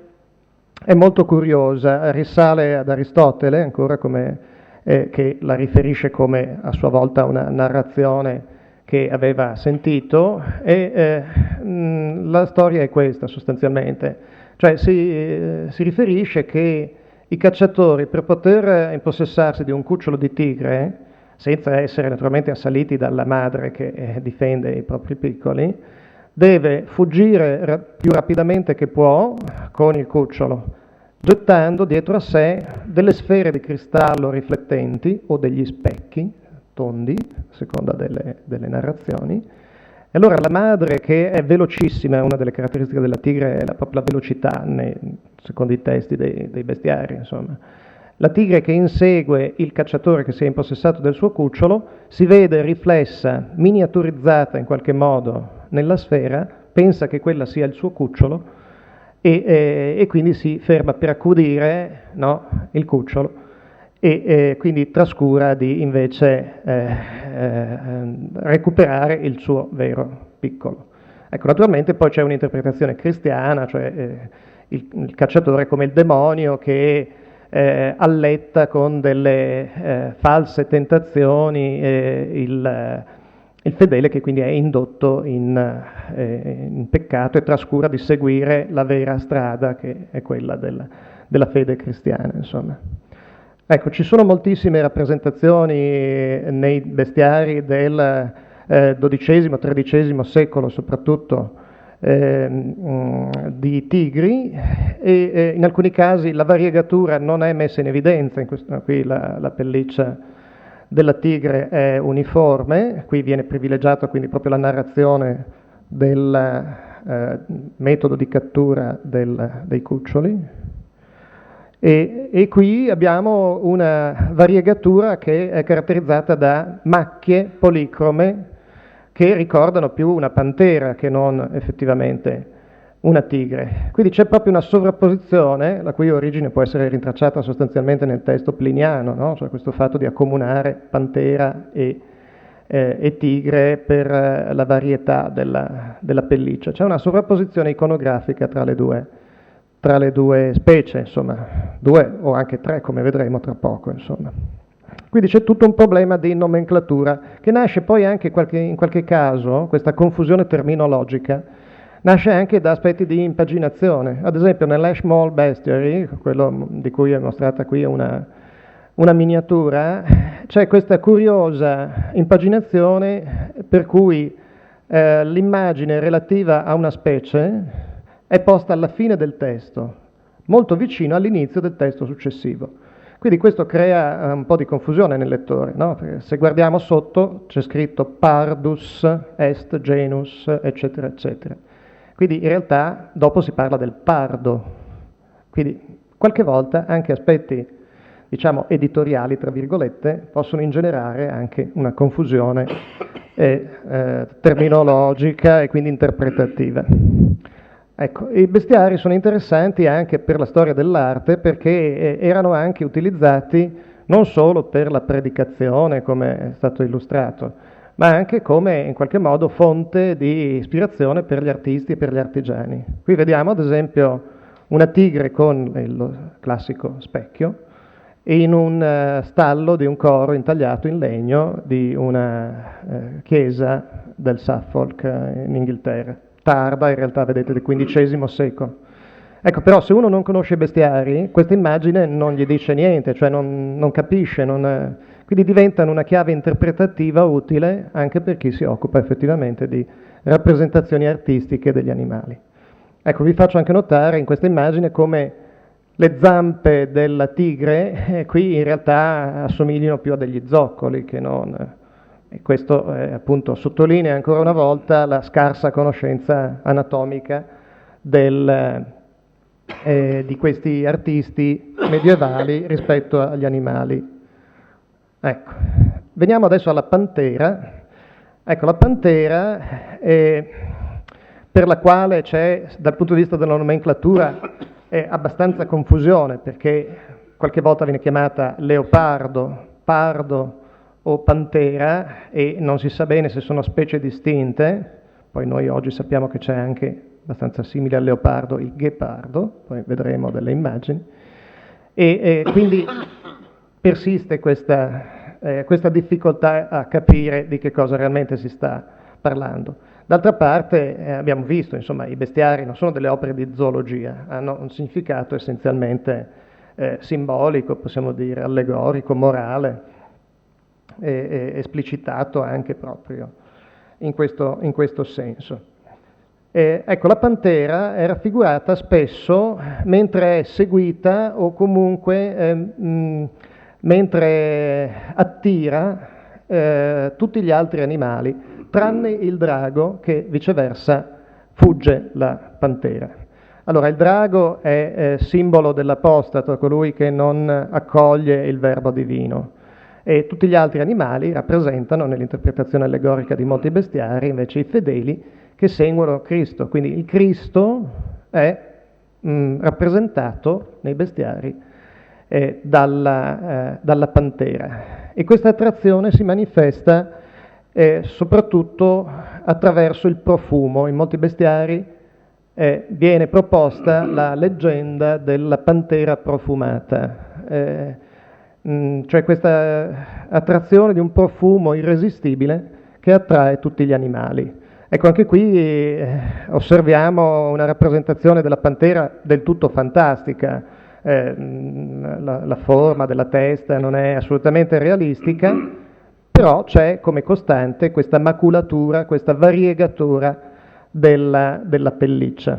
[SPEAKER 3] è molto curiosa, risale ad Aristotele, ancora che la riferisce come a sua volta una narrazione che aveva sentito, e la storia è questa sostanzialmente, cioè si riferisce che i cacciatori per poter impossessarsi di un cucciolo di tigre, senza essere naturalmente assaliti dalla madre che difende i propri piccoli, deve fuggire più rapidamente che può con il cucciolo, gettando dietro a sé delle sfere di cristallo riflettenti o degli specchi tondi, a seconda delle narrazioni. E allora la madre, che è velocissima, una delle caratteristiche della tigre è proprio la velocità, secondo i testi dei bestiari, insomma. La tigre che insegue il cacciatore che si è impossessato del suo cucciolo si vede riflessa, miniaturizzata in qualche modo nella sfera, pensa che quella sia il suo cucciolo e quindi si ferma per accudire, no, il cucciolo e quindi trascura di invece recuperare il suo vero piccolo. Ecco, naturalmente poi c'è un'interpretazione cristiana, cioè il cacciatore come il demonio che alletta con delle false tentazioni il fedele che quindi è indotto in peccato e trascura di seguire la vera strada, che è quella della fede cristiana, insomma. Ecco, ci sono moltissime rappresentazioni nei bestiari del XII-XIII secolo, soprattutto di tigri, e in alcuni casi la variegatura non è messa in evidenza. Qui la pelliccia della tigre è uniforme, qui viene privilegiata quindi proprio la narrazione del metodo di cattura dei cuccioli. E qui abbiamo una variegatura che è caratterizzata da macchie policrome che ricordano più una pantera che non effettivamente una tigre. Quindi c'è proprio una sovrapposizione, la cui origine può essere rintracciata sostanzialmente nel testo pliniano, no? Cioè questo fatto di accomunare pantera e tigre per la varietà della pelliccia. C'è una sovrapposizione iconografica tra le due specie, insomma, 2 o anche 3, come vedremo tra poco, insomma. Quindi c'è tutto un problema di nomenclatura che nasce poi anche in qualche caso, questa confusione terminologica, nasce anche da aspetti di impaginazione. Ad esempio nell'Ashmole Bestiary, quello di cui è mostrata qui una miniatura, c'è questa curiosa impaginazione per cui l'immagine relativa a una specie è posta alla fine del testo, molto vicino all'inizio del testo successivo. Quindi questo crea un po' di confusione nel lettore, no? Perché se guardiamo sotto c'è scritto pardus est genus, eccetera, eccetera. Quindi in realtà dopo si parla del pardo. Quindi qualche volta anche aspetti, diciamo, editoriali, tra virgolette, possono ingenerare anche una confusione terminologica e quindi interpretativa. Ecco, i bestiari sono interessanti anche per la storia dell'arte perché erano anche utilizzati non solo per la predicazione, come è stato illustrato, ma anche come in qualche modo fonte di ispirazione per gli artisti e per gli artigiani. Qui vediamo ad esempio una tigre con il classico specchio in un stallo di un coro intagliato in legno di una chiesa del Suffolk in Inghilterra. Tarda, in realtà vedete del XV secolo. Ecco, però se uno non conosce i bestiari, questa immagine non gli dice niente, cioè non capisce, quindi diventano una chiave interpretativa utile anche per chi si occupa effettivamente di rappresentazioni artistiche degli animali. Ecco, vi faccio anche notare in questa immagine come le zampe della tigre qui in realtà assomiglino più a degli zoccoli che non... E questo appunto sottolinea ancora una volta la scarsa conoscenza anatomica di questi artisti medievali rispetto agli animali. Ecco, veniamo adesso alla pantera. Ecco, la pantera per la quale c'è, dal punto di vista della nomenclatura, abbastanza confusione, perché qualche volta viene chiamata leopardo, pardo, o pantera e non si sa bene se sono specie distinte. Poi noi oggi sappiamo che c'è anche abbastanza simile al leopardo il ghepardo, poi vedremo delle immagini, e quindi persiste questa difficoltà a capire di che cosa realmente si sta parlando. D'altra parte abbiamo visto, insomma, i bestiari non sono delle opere di zoologia, hanno un significato essenzialmente simbolico, possiamo dire allegorico, morale, esplicitato anche proprio in questo senso. Ecco, la pantera è raffigurata spesso mentre è seguita o comunque mentre attira tutti gli altri animali, tranne il drago che viceversa fugge la pantera. Allora, il drago è simbolo dell'apostato, colui che non accoglie il verbo divino. E tutti gli altri animali rappresentano, nell'interpretazione allegorica di molti bestiari, invece i fedeli che seguono Cristo. Quindi il Cristo è rappresentato nei bestiari dalla pantera. E questa attrazione si manifesta soprattutto attraverso il profumo. In molti bestiari viene proposta la leggenda della pantera profumata. Cioè questa attrazione di un profumo irresistibile che attrae tutti gli animali. Ecco, anche qui osserviamo una rappresentazione della pantera del tutto fantastica. La forma della testa non è assolutamente realistica, però c'è come costante questa maculatura, questa variegatura della pelliccia.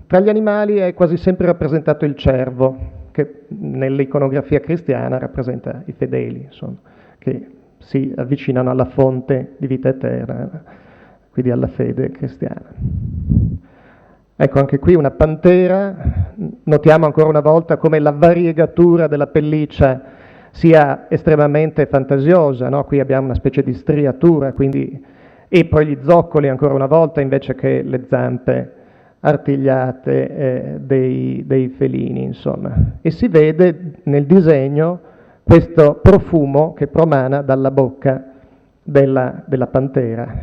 [SPEAKER 3] Tra gli animali è quasi sempre rappresentato il cervo, che nell'iconografia cristiana rappresenta i fedeli, insomma, che si avvicinano alla fonte di vita eterna, quindi alla fede cristiana. Ecco, anche qui una pantera, notiamo ancora una volta come la variegatura della pelliccia sia estremamente fantasiosa, no? Qui abbiamo una specie di striatura, quindi, e poi gli zoccoli ancora una volta invece che le zampe artigliate dei felini, insomma. E si vede nel disegno questo profumo che promana dalla bocca della pantera.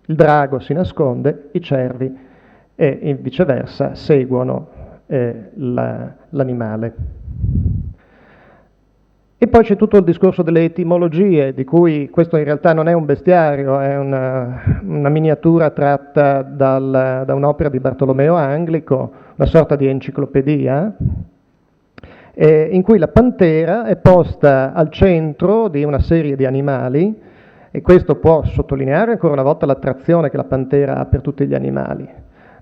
[SPEAKER 3] Il drago si nasconde, i cervi e viceversa seguono l'animale. E poi c'è tutto il discorso delle etimologie, di cui questo in realtà non è un bestiario, è una miniatura tratta da un'opera di Bartolomeo Anglico, una sorta di enciclopedia, in cui la pantera è posta al centro di una serie di animali, e questo può sottolineare ancora una volta l'attrazione che la pantera ha per tutti gli animali,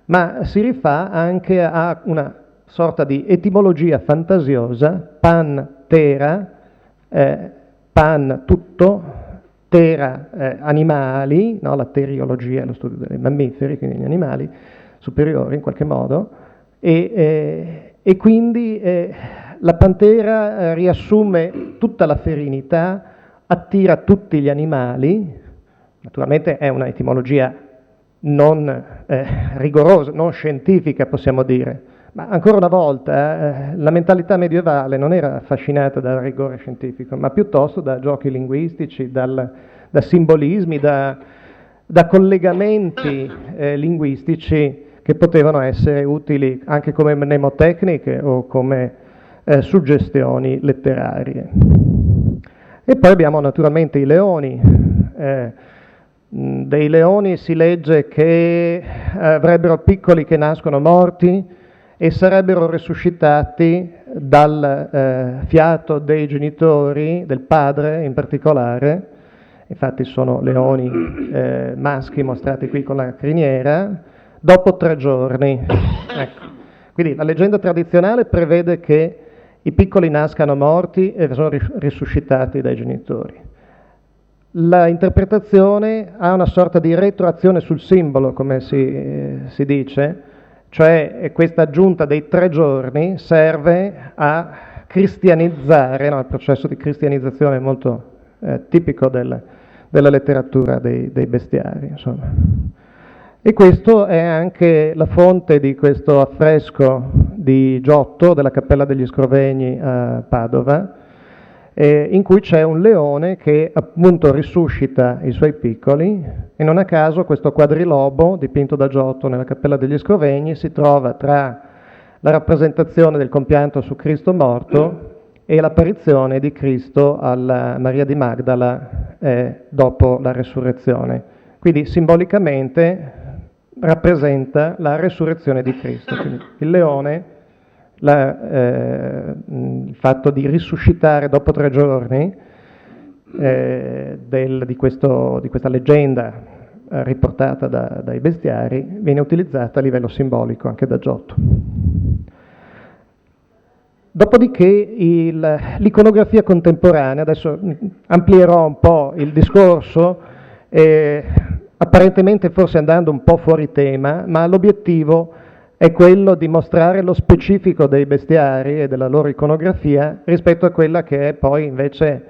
[SPEAKER 3] ma si rifà anche a una sorta di etimologia fantasiosa, pantera, pan tutto, tera animali, no? La teriologia è lo studio dei mammiferi, quindi gli animali superiori in qualche modo, e quindi la pantera riassume tutta la ferinità, attira tutti gli animali, naturalmente è una etimologia non rigorosa, non scientifica possiamo dire, ma ancora una volta la mentalità medievale non era affascinata dal rigore scientifico, ma piuttosto da giochi linguistici, da simbolismi, da collegamenti linguistici che potevano essere utili anche come mnemotecniche o come suggestioni letterarie. E poi abbiamo naturalmente i leoni. Dei leoni si legge che avrebbero piccoli che nascono morti e sarebbero resuscitati dal fiato dei genitori, del padre in particolare. Infatti sono leoni maschi mostrati qui con la criniera, dopo 3 giorni. Ecco. Quindi la leggenda tradizionale prevede che i piccoli nascano morti e sono risuscitati dai genitori. La interpretazione ha una sorta di retroazione sul simbolo, come si dice, cioè questa aggiunta dei 3 giorni serve a cristianizzare, no? Il processo di cristianizzazione è molto tipico della letteratura dei bestiari, insomma. E questo è anche la fonte di questo affresco di Giotto della Cappella degli Scrovegni a Padova, in cui c'è un leone che appunto risuscita i suoi piccoli, e non a caso questo quadrilobo dipinto da Giotto nella Cappella degli Scrovegni si trova tra la rappresentazione del compianto su Cristo morto e l'apparizione di Cristo alla Maria di Magdala dopo la resurrezione. Quindi simbolicamente rappresenta la resurrezione di Cristo. Quindi il leone, il fatto di risuscitare dopo 3 giorni di questa leggenda riportata dai bestiari, viene utilizzata a livello simbolico anche da Giotto. Dopodiché l'iconografia contemporanea, adesso amplierò un po' il discorso, apparentemente forse andando un po' fuori tema, ma l'obiettivo è quello di mostrare lo specifico dei bestiari e della loro iconografia rispetto a quella che è poi invece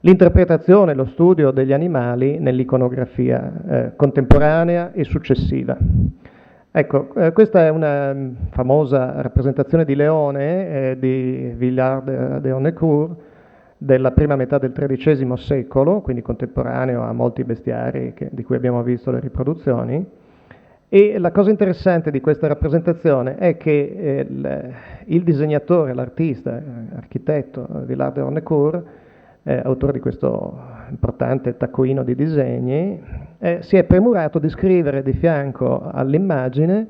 [SPEAKER 3] l'interpretazione, lo studio degli animali nell'iconografia contemporanea e successiva. Ecco, questa è una famosa rappresentazione di leone di Villard de Honnecourt della prima metà del XIII secolo, quindi contemporaneo a molti bestiari di cui abbiamo visto le riproduzioni. E la cosa interessante di questa rappresentazione è che il disegnatore, l'artista, architetto Villard de Honnecourt autore di questo importante taccuino di disegni, si è premurato di scrivere di fianco all'immagine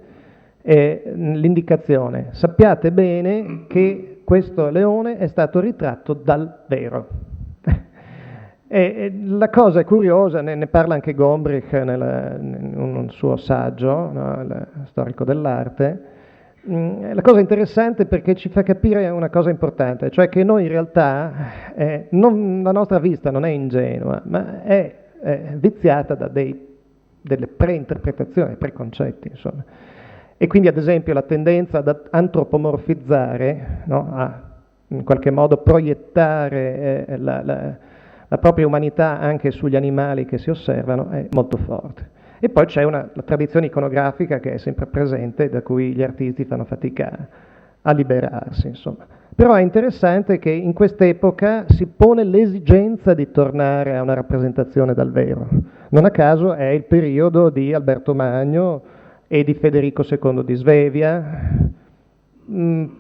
[SPEAKER 3] l'indicazione: sappiate bene che questo leone è stato ritratto dal vero. E la cosa è curiosa, ne parla anche Gombrich in un suo saggio, no, il storico dell'arte. La cosa interessante perché ci fa capire una cosa importante, cioè che noi in realtà, la nostra vista non è ingenua, ma è viziata da delle preinterpretazioni, preconcetti, insomma. E quindi ad esempio la tendenza ad antropomorfizzare, no, a in qualche modo proiettare la propria umanità anche sugli animali che si osservano è molto forte. E poi c'è la tradizione iconografica che è sempre presente, da cui gli artisti fanno fatica a liberarsi, insomma. Però è interessante che in quest'epoca si pone l'esigenza di tornare a una rappresentazione dal vero. Non a caso è il periodo di Alberto Magno e di Federico II di Svevia,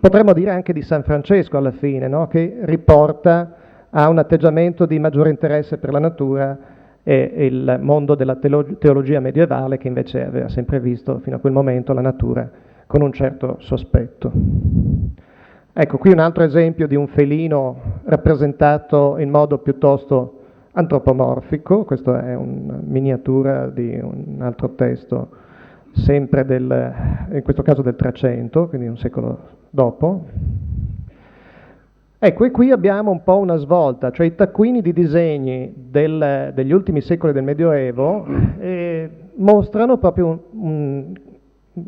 [SPEAKER 3] potremmo dire anche di San Francesco alla fine, no? Che riporta a un atteggiamento di maggiore interesse per la natura e il mondo della teologia medievale, che invece aveva sempre visto fino a quel momento la natura con un certo sospetto. Ecco, qui un altro esempio di un felino rappresentato in modo piuttosto antropomorfico. Questa è una miniatura di un altro testo, sempre in questo caso del 300, quindi un secolo dopo. Ecco, e qui abbiamo un po' una svolta, cioè i taccuini di disegni degli ultimi secoli del Medioevo mostrano proprio in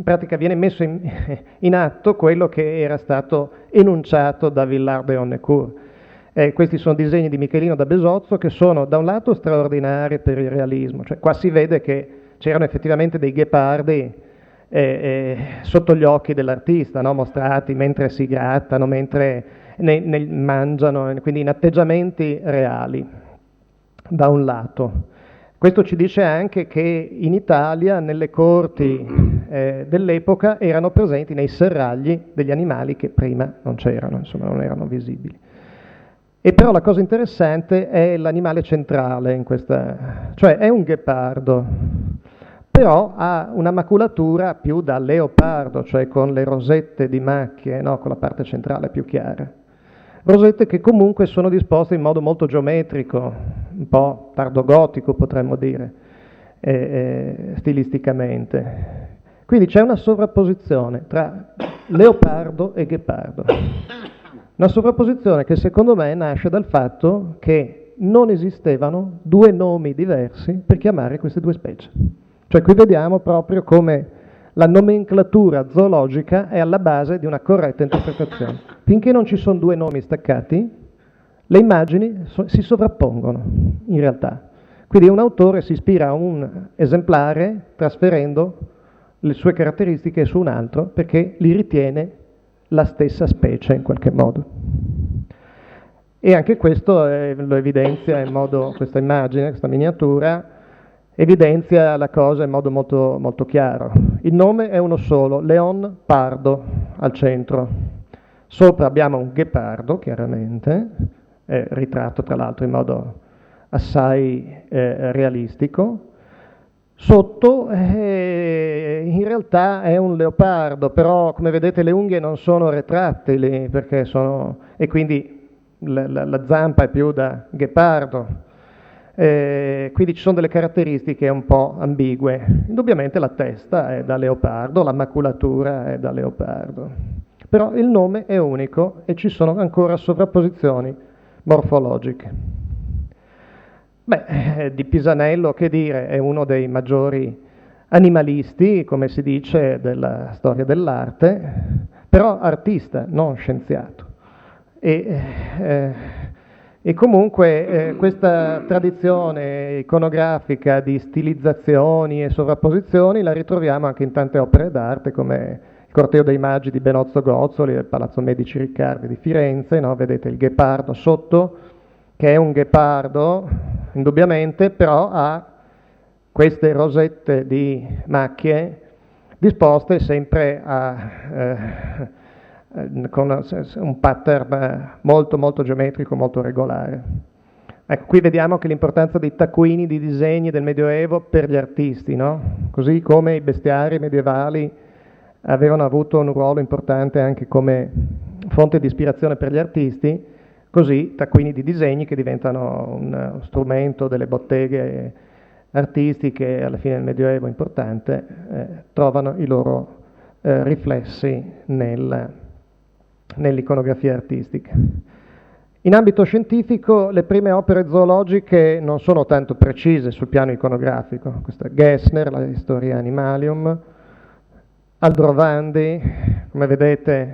[SPEAKER 3] pratica viene messo in atto quello che era stato enunciato da Villard de Honnecourt. Questi sono disegni di Michelino da Besozzo che sono da un lato straordinari per il realismo, cioè qua si vede che c'erano effettivamente dei ghepardi sotto gli occhi dell'artista, no? Mostrati mentre si grattano, mentre mangiano, quindi in atteggiamenti reali, da un lato. Questo ci dice anche che in Italia, nelle corti dell'epoca, erano presenti nei serragli degli animali che prima non c'erano, insomma non erano visibili. E però la cosa interessante è l'animale centrale in questa, cioè è un ghepardo, però ha una maculatura più da leopardo, cioè con le rosette di macchie, no? Con la parte centrale più chiara. Rosette che comunque sono disposte in modo molto geometrico, un po' tardogotico potremmo dire, stilisticamente. Quindi c'è una sovrapposizione tra leopardo e ghepardo. Una sovrapposizione che secondo me nasce dal fatto che non esistevano due nomi diversi per chiamare queste due specie. Cioè qui vediamo proprio come la nomenclatura zoologica è alla base di una corretta interpretazione. Finché non ci sono due nomi staccati, le immagini si sovrappongono in realtà. Quindi un autore si ispira a un esemplare trasferendo le sue caratteristiche su un altro perché li ritiene la stessa specie in qualche modo. E anche questo lo evidenzia in modo, questa immagine, questa miniatura, evidenzia la cosa in modo molto, molto chiaro. Il nome è uno solo, Leon Pardo al centro. Sopra abbiamo un ghepardo, chiaramente, ritratto tra l'altro in modo assai realistico. Sotto in realtà è un leopardo, però come vedete le unghie non sono retrattili perché e quindi la zampa è più da ghepardo. Quindi ci sono delle caratteristiche un po' ambigue. Indubbiamente la testa è da leopardo, la maculatura è da leopardo, però il nome è unico e ci sono ancora sovrapposizioni morfologiche. Di Pisanello, che dire, è uno dei maggiori animalisti, come si dice, della storia dell'arte, però artista, non scienziato. E comunque questa tradizione iconografica di stilizzazioni e sovrapposizioni la ritroviamo anche in tante opere d'arte come il Corteo dei Magi di Benozzo Gozzoli del Palazzo Medici Riccardi di Firenze, no? Vedete il ghepardo sotto, che è un ghepardo indubbiamente, però ha queste rosette di macchie disposte sempre con un pattern molto molto geometrico, molto regolare. Ecco, qui vediamo che l'importanza dei taccuini, di disegni del Medioevo per gli artisti, no? Così come i bestiari medievali avevano avuto un ruolo importante anche come fonte di ispirazione per gli artisti, così taccuini di disegni che diventano un strumento delle botteghe artistiche alla fine del Medioevo importante, trovano i loro riflessi nell'iconografia artistica. In ambito scientifico le prime opere zoologiche non sono tanto precise sul piano iconografico. Questa è Gessner, la Historia Animalium, Aldrovandi, come vedete.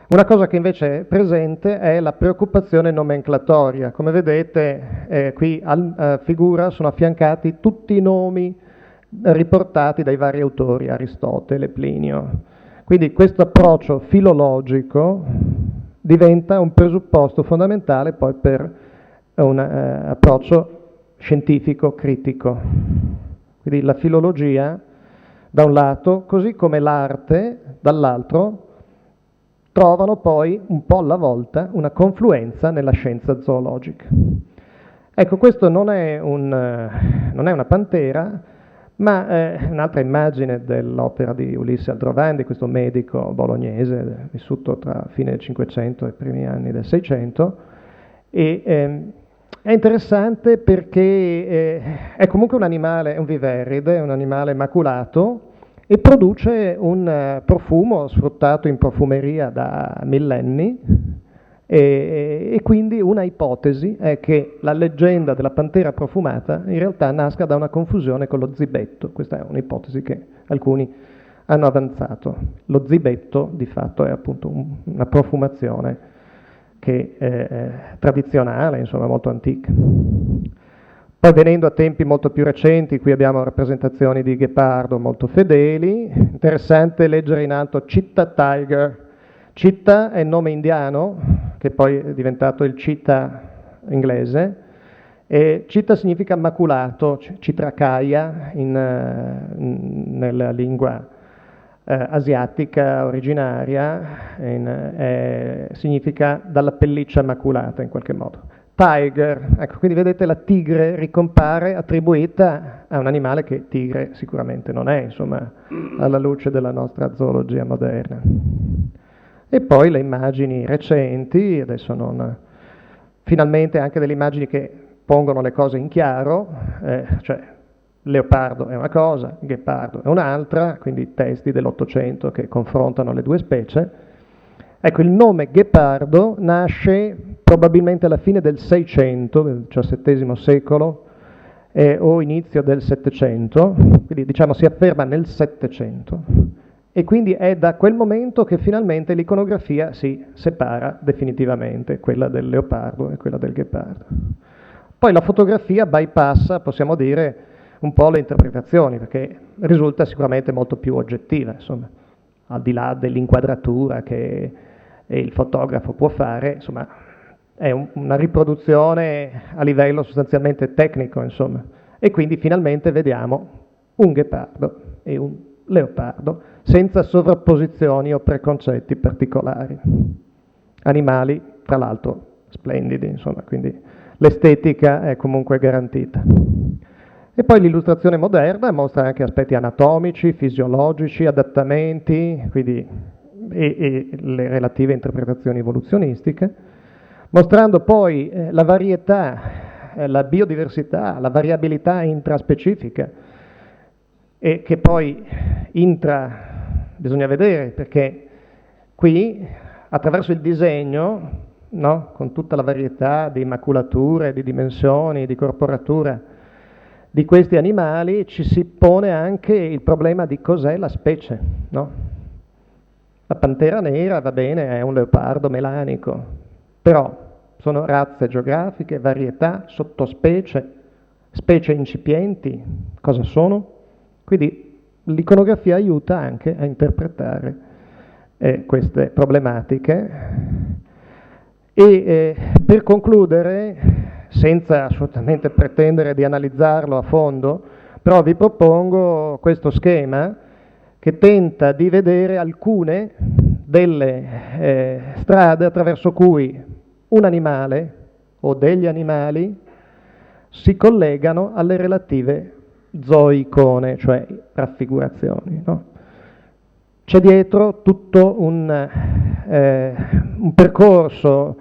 [SPEAKER 3] Una cosa che invece è presente è la preoccupazione nomenclatoria. Come vedete qui a figura sono affiancati tutti i nomi riportati dai vari autori, Aristotele, Plinio. Quindi questo approccio filologico diventa un presupposto fondamentale poi per un approccio scientifico critico. Quindi la filologia da un lato, così come l'arte dall'altro, trovano poi un po' alla volta una confluenza nella scienza zoologica. Ecco, questo non è una pantera, ma un'altra immagine dell'opera di Ulisse Aldrovandi, questo medico bolognese vissuto tra fine del Cinquecento e primi anni del Seicento, e è interessante perché è comunque un animale, è un viverride, è un animale maculato e produce un profumo sfruttato in profumeria da millenni. E quindi una ipotesi è che la leggenda della pantera profumata in realtà nasca da una confusione con lo zibetto. Questa è un'ipotesi che alcuni hanno avanzato. Lo zibetto di fatto è appunto una profumazione che è tradizionale, insomma molto antica. Poi venendo a tempi molto più recenti, qui abbiamo rappresentazioni di ghepardo molto fedeli. Interessante leggere in alto Citta Tiger. Citta è il nome indiano, che poi è diventato il citta inglese, e citta significa maculato, citrakaya nella lingua asiatica originaria, significa dalla pelliccia maculata in qualche modo. Tiger, ecco, quindi vedete la tigre ricompare attribuita a un animale che tigre sicuramente non è, insomma, alla luce della nostra zoologia moderna. E poi le immagini recenti, adesso finalmente anche delle immagini che pongono le cose in chiaro, cioè leopardo è una cosa, ghepardo è un'altra, quindi testi dell'Ottocento che confrontano le due specie. Ecco, il nome ghepardo nasce probabilmente alla fine del Seicento, del XVII secolo, o inizio del Settecento, quindi diciamo si afferma nel Settecento. E quindi è da quel momento che finalmente l'iconografia si separa definitivamente, quella del leopardo e quella del ghepardo. Poi la fotografia bypassa, possiamo dire, un po' le interpretazioni, perché risulta sicuramente molto più oggettiva, insomma, al di là dell'inquadratura che il fotografo può fare, insomma, è una riproduzione a livello sostanzialmente tecnico, insomma. E quindi finalmente vediamo un ghepardo e un leopardo, senza sovrapposizioni o preconcetti particolari. Animali, tra l'altro, splendidi, insomma, quindi l'estetica è comunque garantita. E poi l'illustrazione moderna mostra anche aspetti anatomici, fisiologici, adattamenti, quindi, e le relative interpretazioni evoluzionistiche, mostrando poi la varietà, la biodiversità, la variabilità intraspecifica, e che poi bisogna vedere, perché qui attraverso il disegno, no, con tutta la varietà di maculature, di dimensioni, di corporatura di questi animali, ci si pone anche il problema di cos'è la specie, no? La pantera nera, va bene, è un leopardo melanico, però sono razze geografiche, varietà, sottospecie, specie incipienti, cosa sono? Quindi l'iconografia aiuta anche a interpretare queste problematiche. E per concludere, senza assolutamente pretendere di analizzarlo a fondo, però vi propongo questo schema che tenta di vedere alcune delle strade attraverso cui un animale o degli animali si collegano alle relative zoicone, cioè raffigurazioni, no? C'è dietro tutto un percorso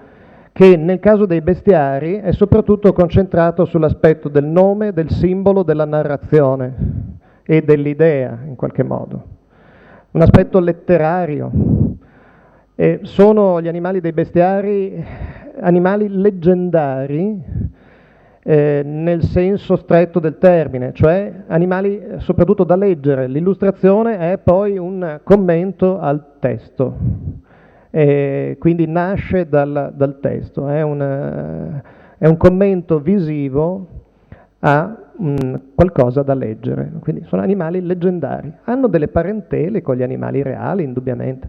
[SPEAKER 3] che nel caso dei bestiari è soprattutto concentrato sull'aspetto del nome, del simbolo, della narrazione e dell'idea, in qualche modo. Un aspetto letterario. Sono gli animali dei bestiari animali leggendari nel senso stretto del termine, cioè animali soprattutto da leggere. L'illustrazione è poi un commento al testo. Quindi nasce dal testo, è un commento visivo a qualcosa da leggere, quindi sono animali leggendari, hanno delle parentele con gli animali reali indubbiamente,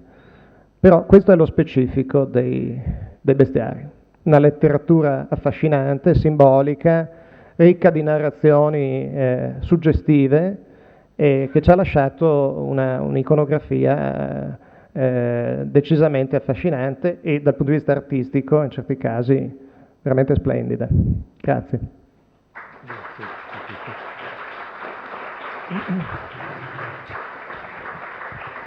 [SPEAKER 3] però questo è lo specifico dei bestiari, una letteratura affascinante, simbolica, ricca di narrazioni suggestive che ci ha lasciato un'iconografia decisamente affascinante e dal punto di vista artistico in certi casi veramente splendida. Grazie.
[SPEAKER 1] Grazie.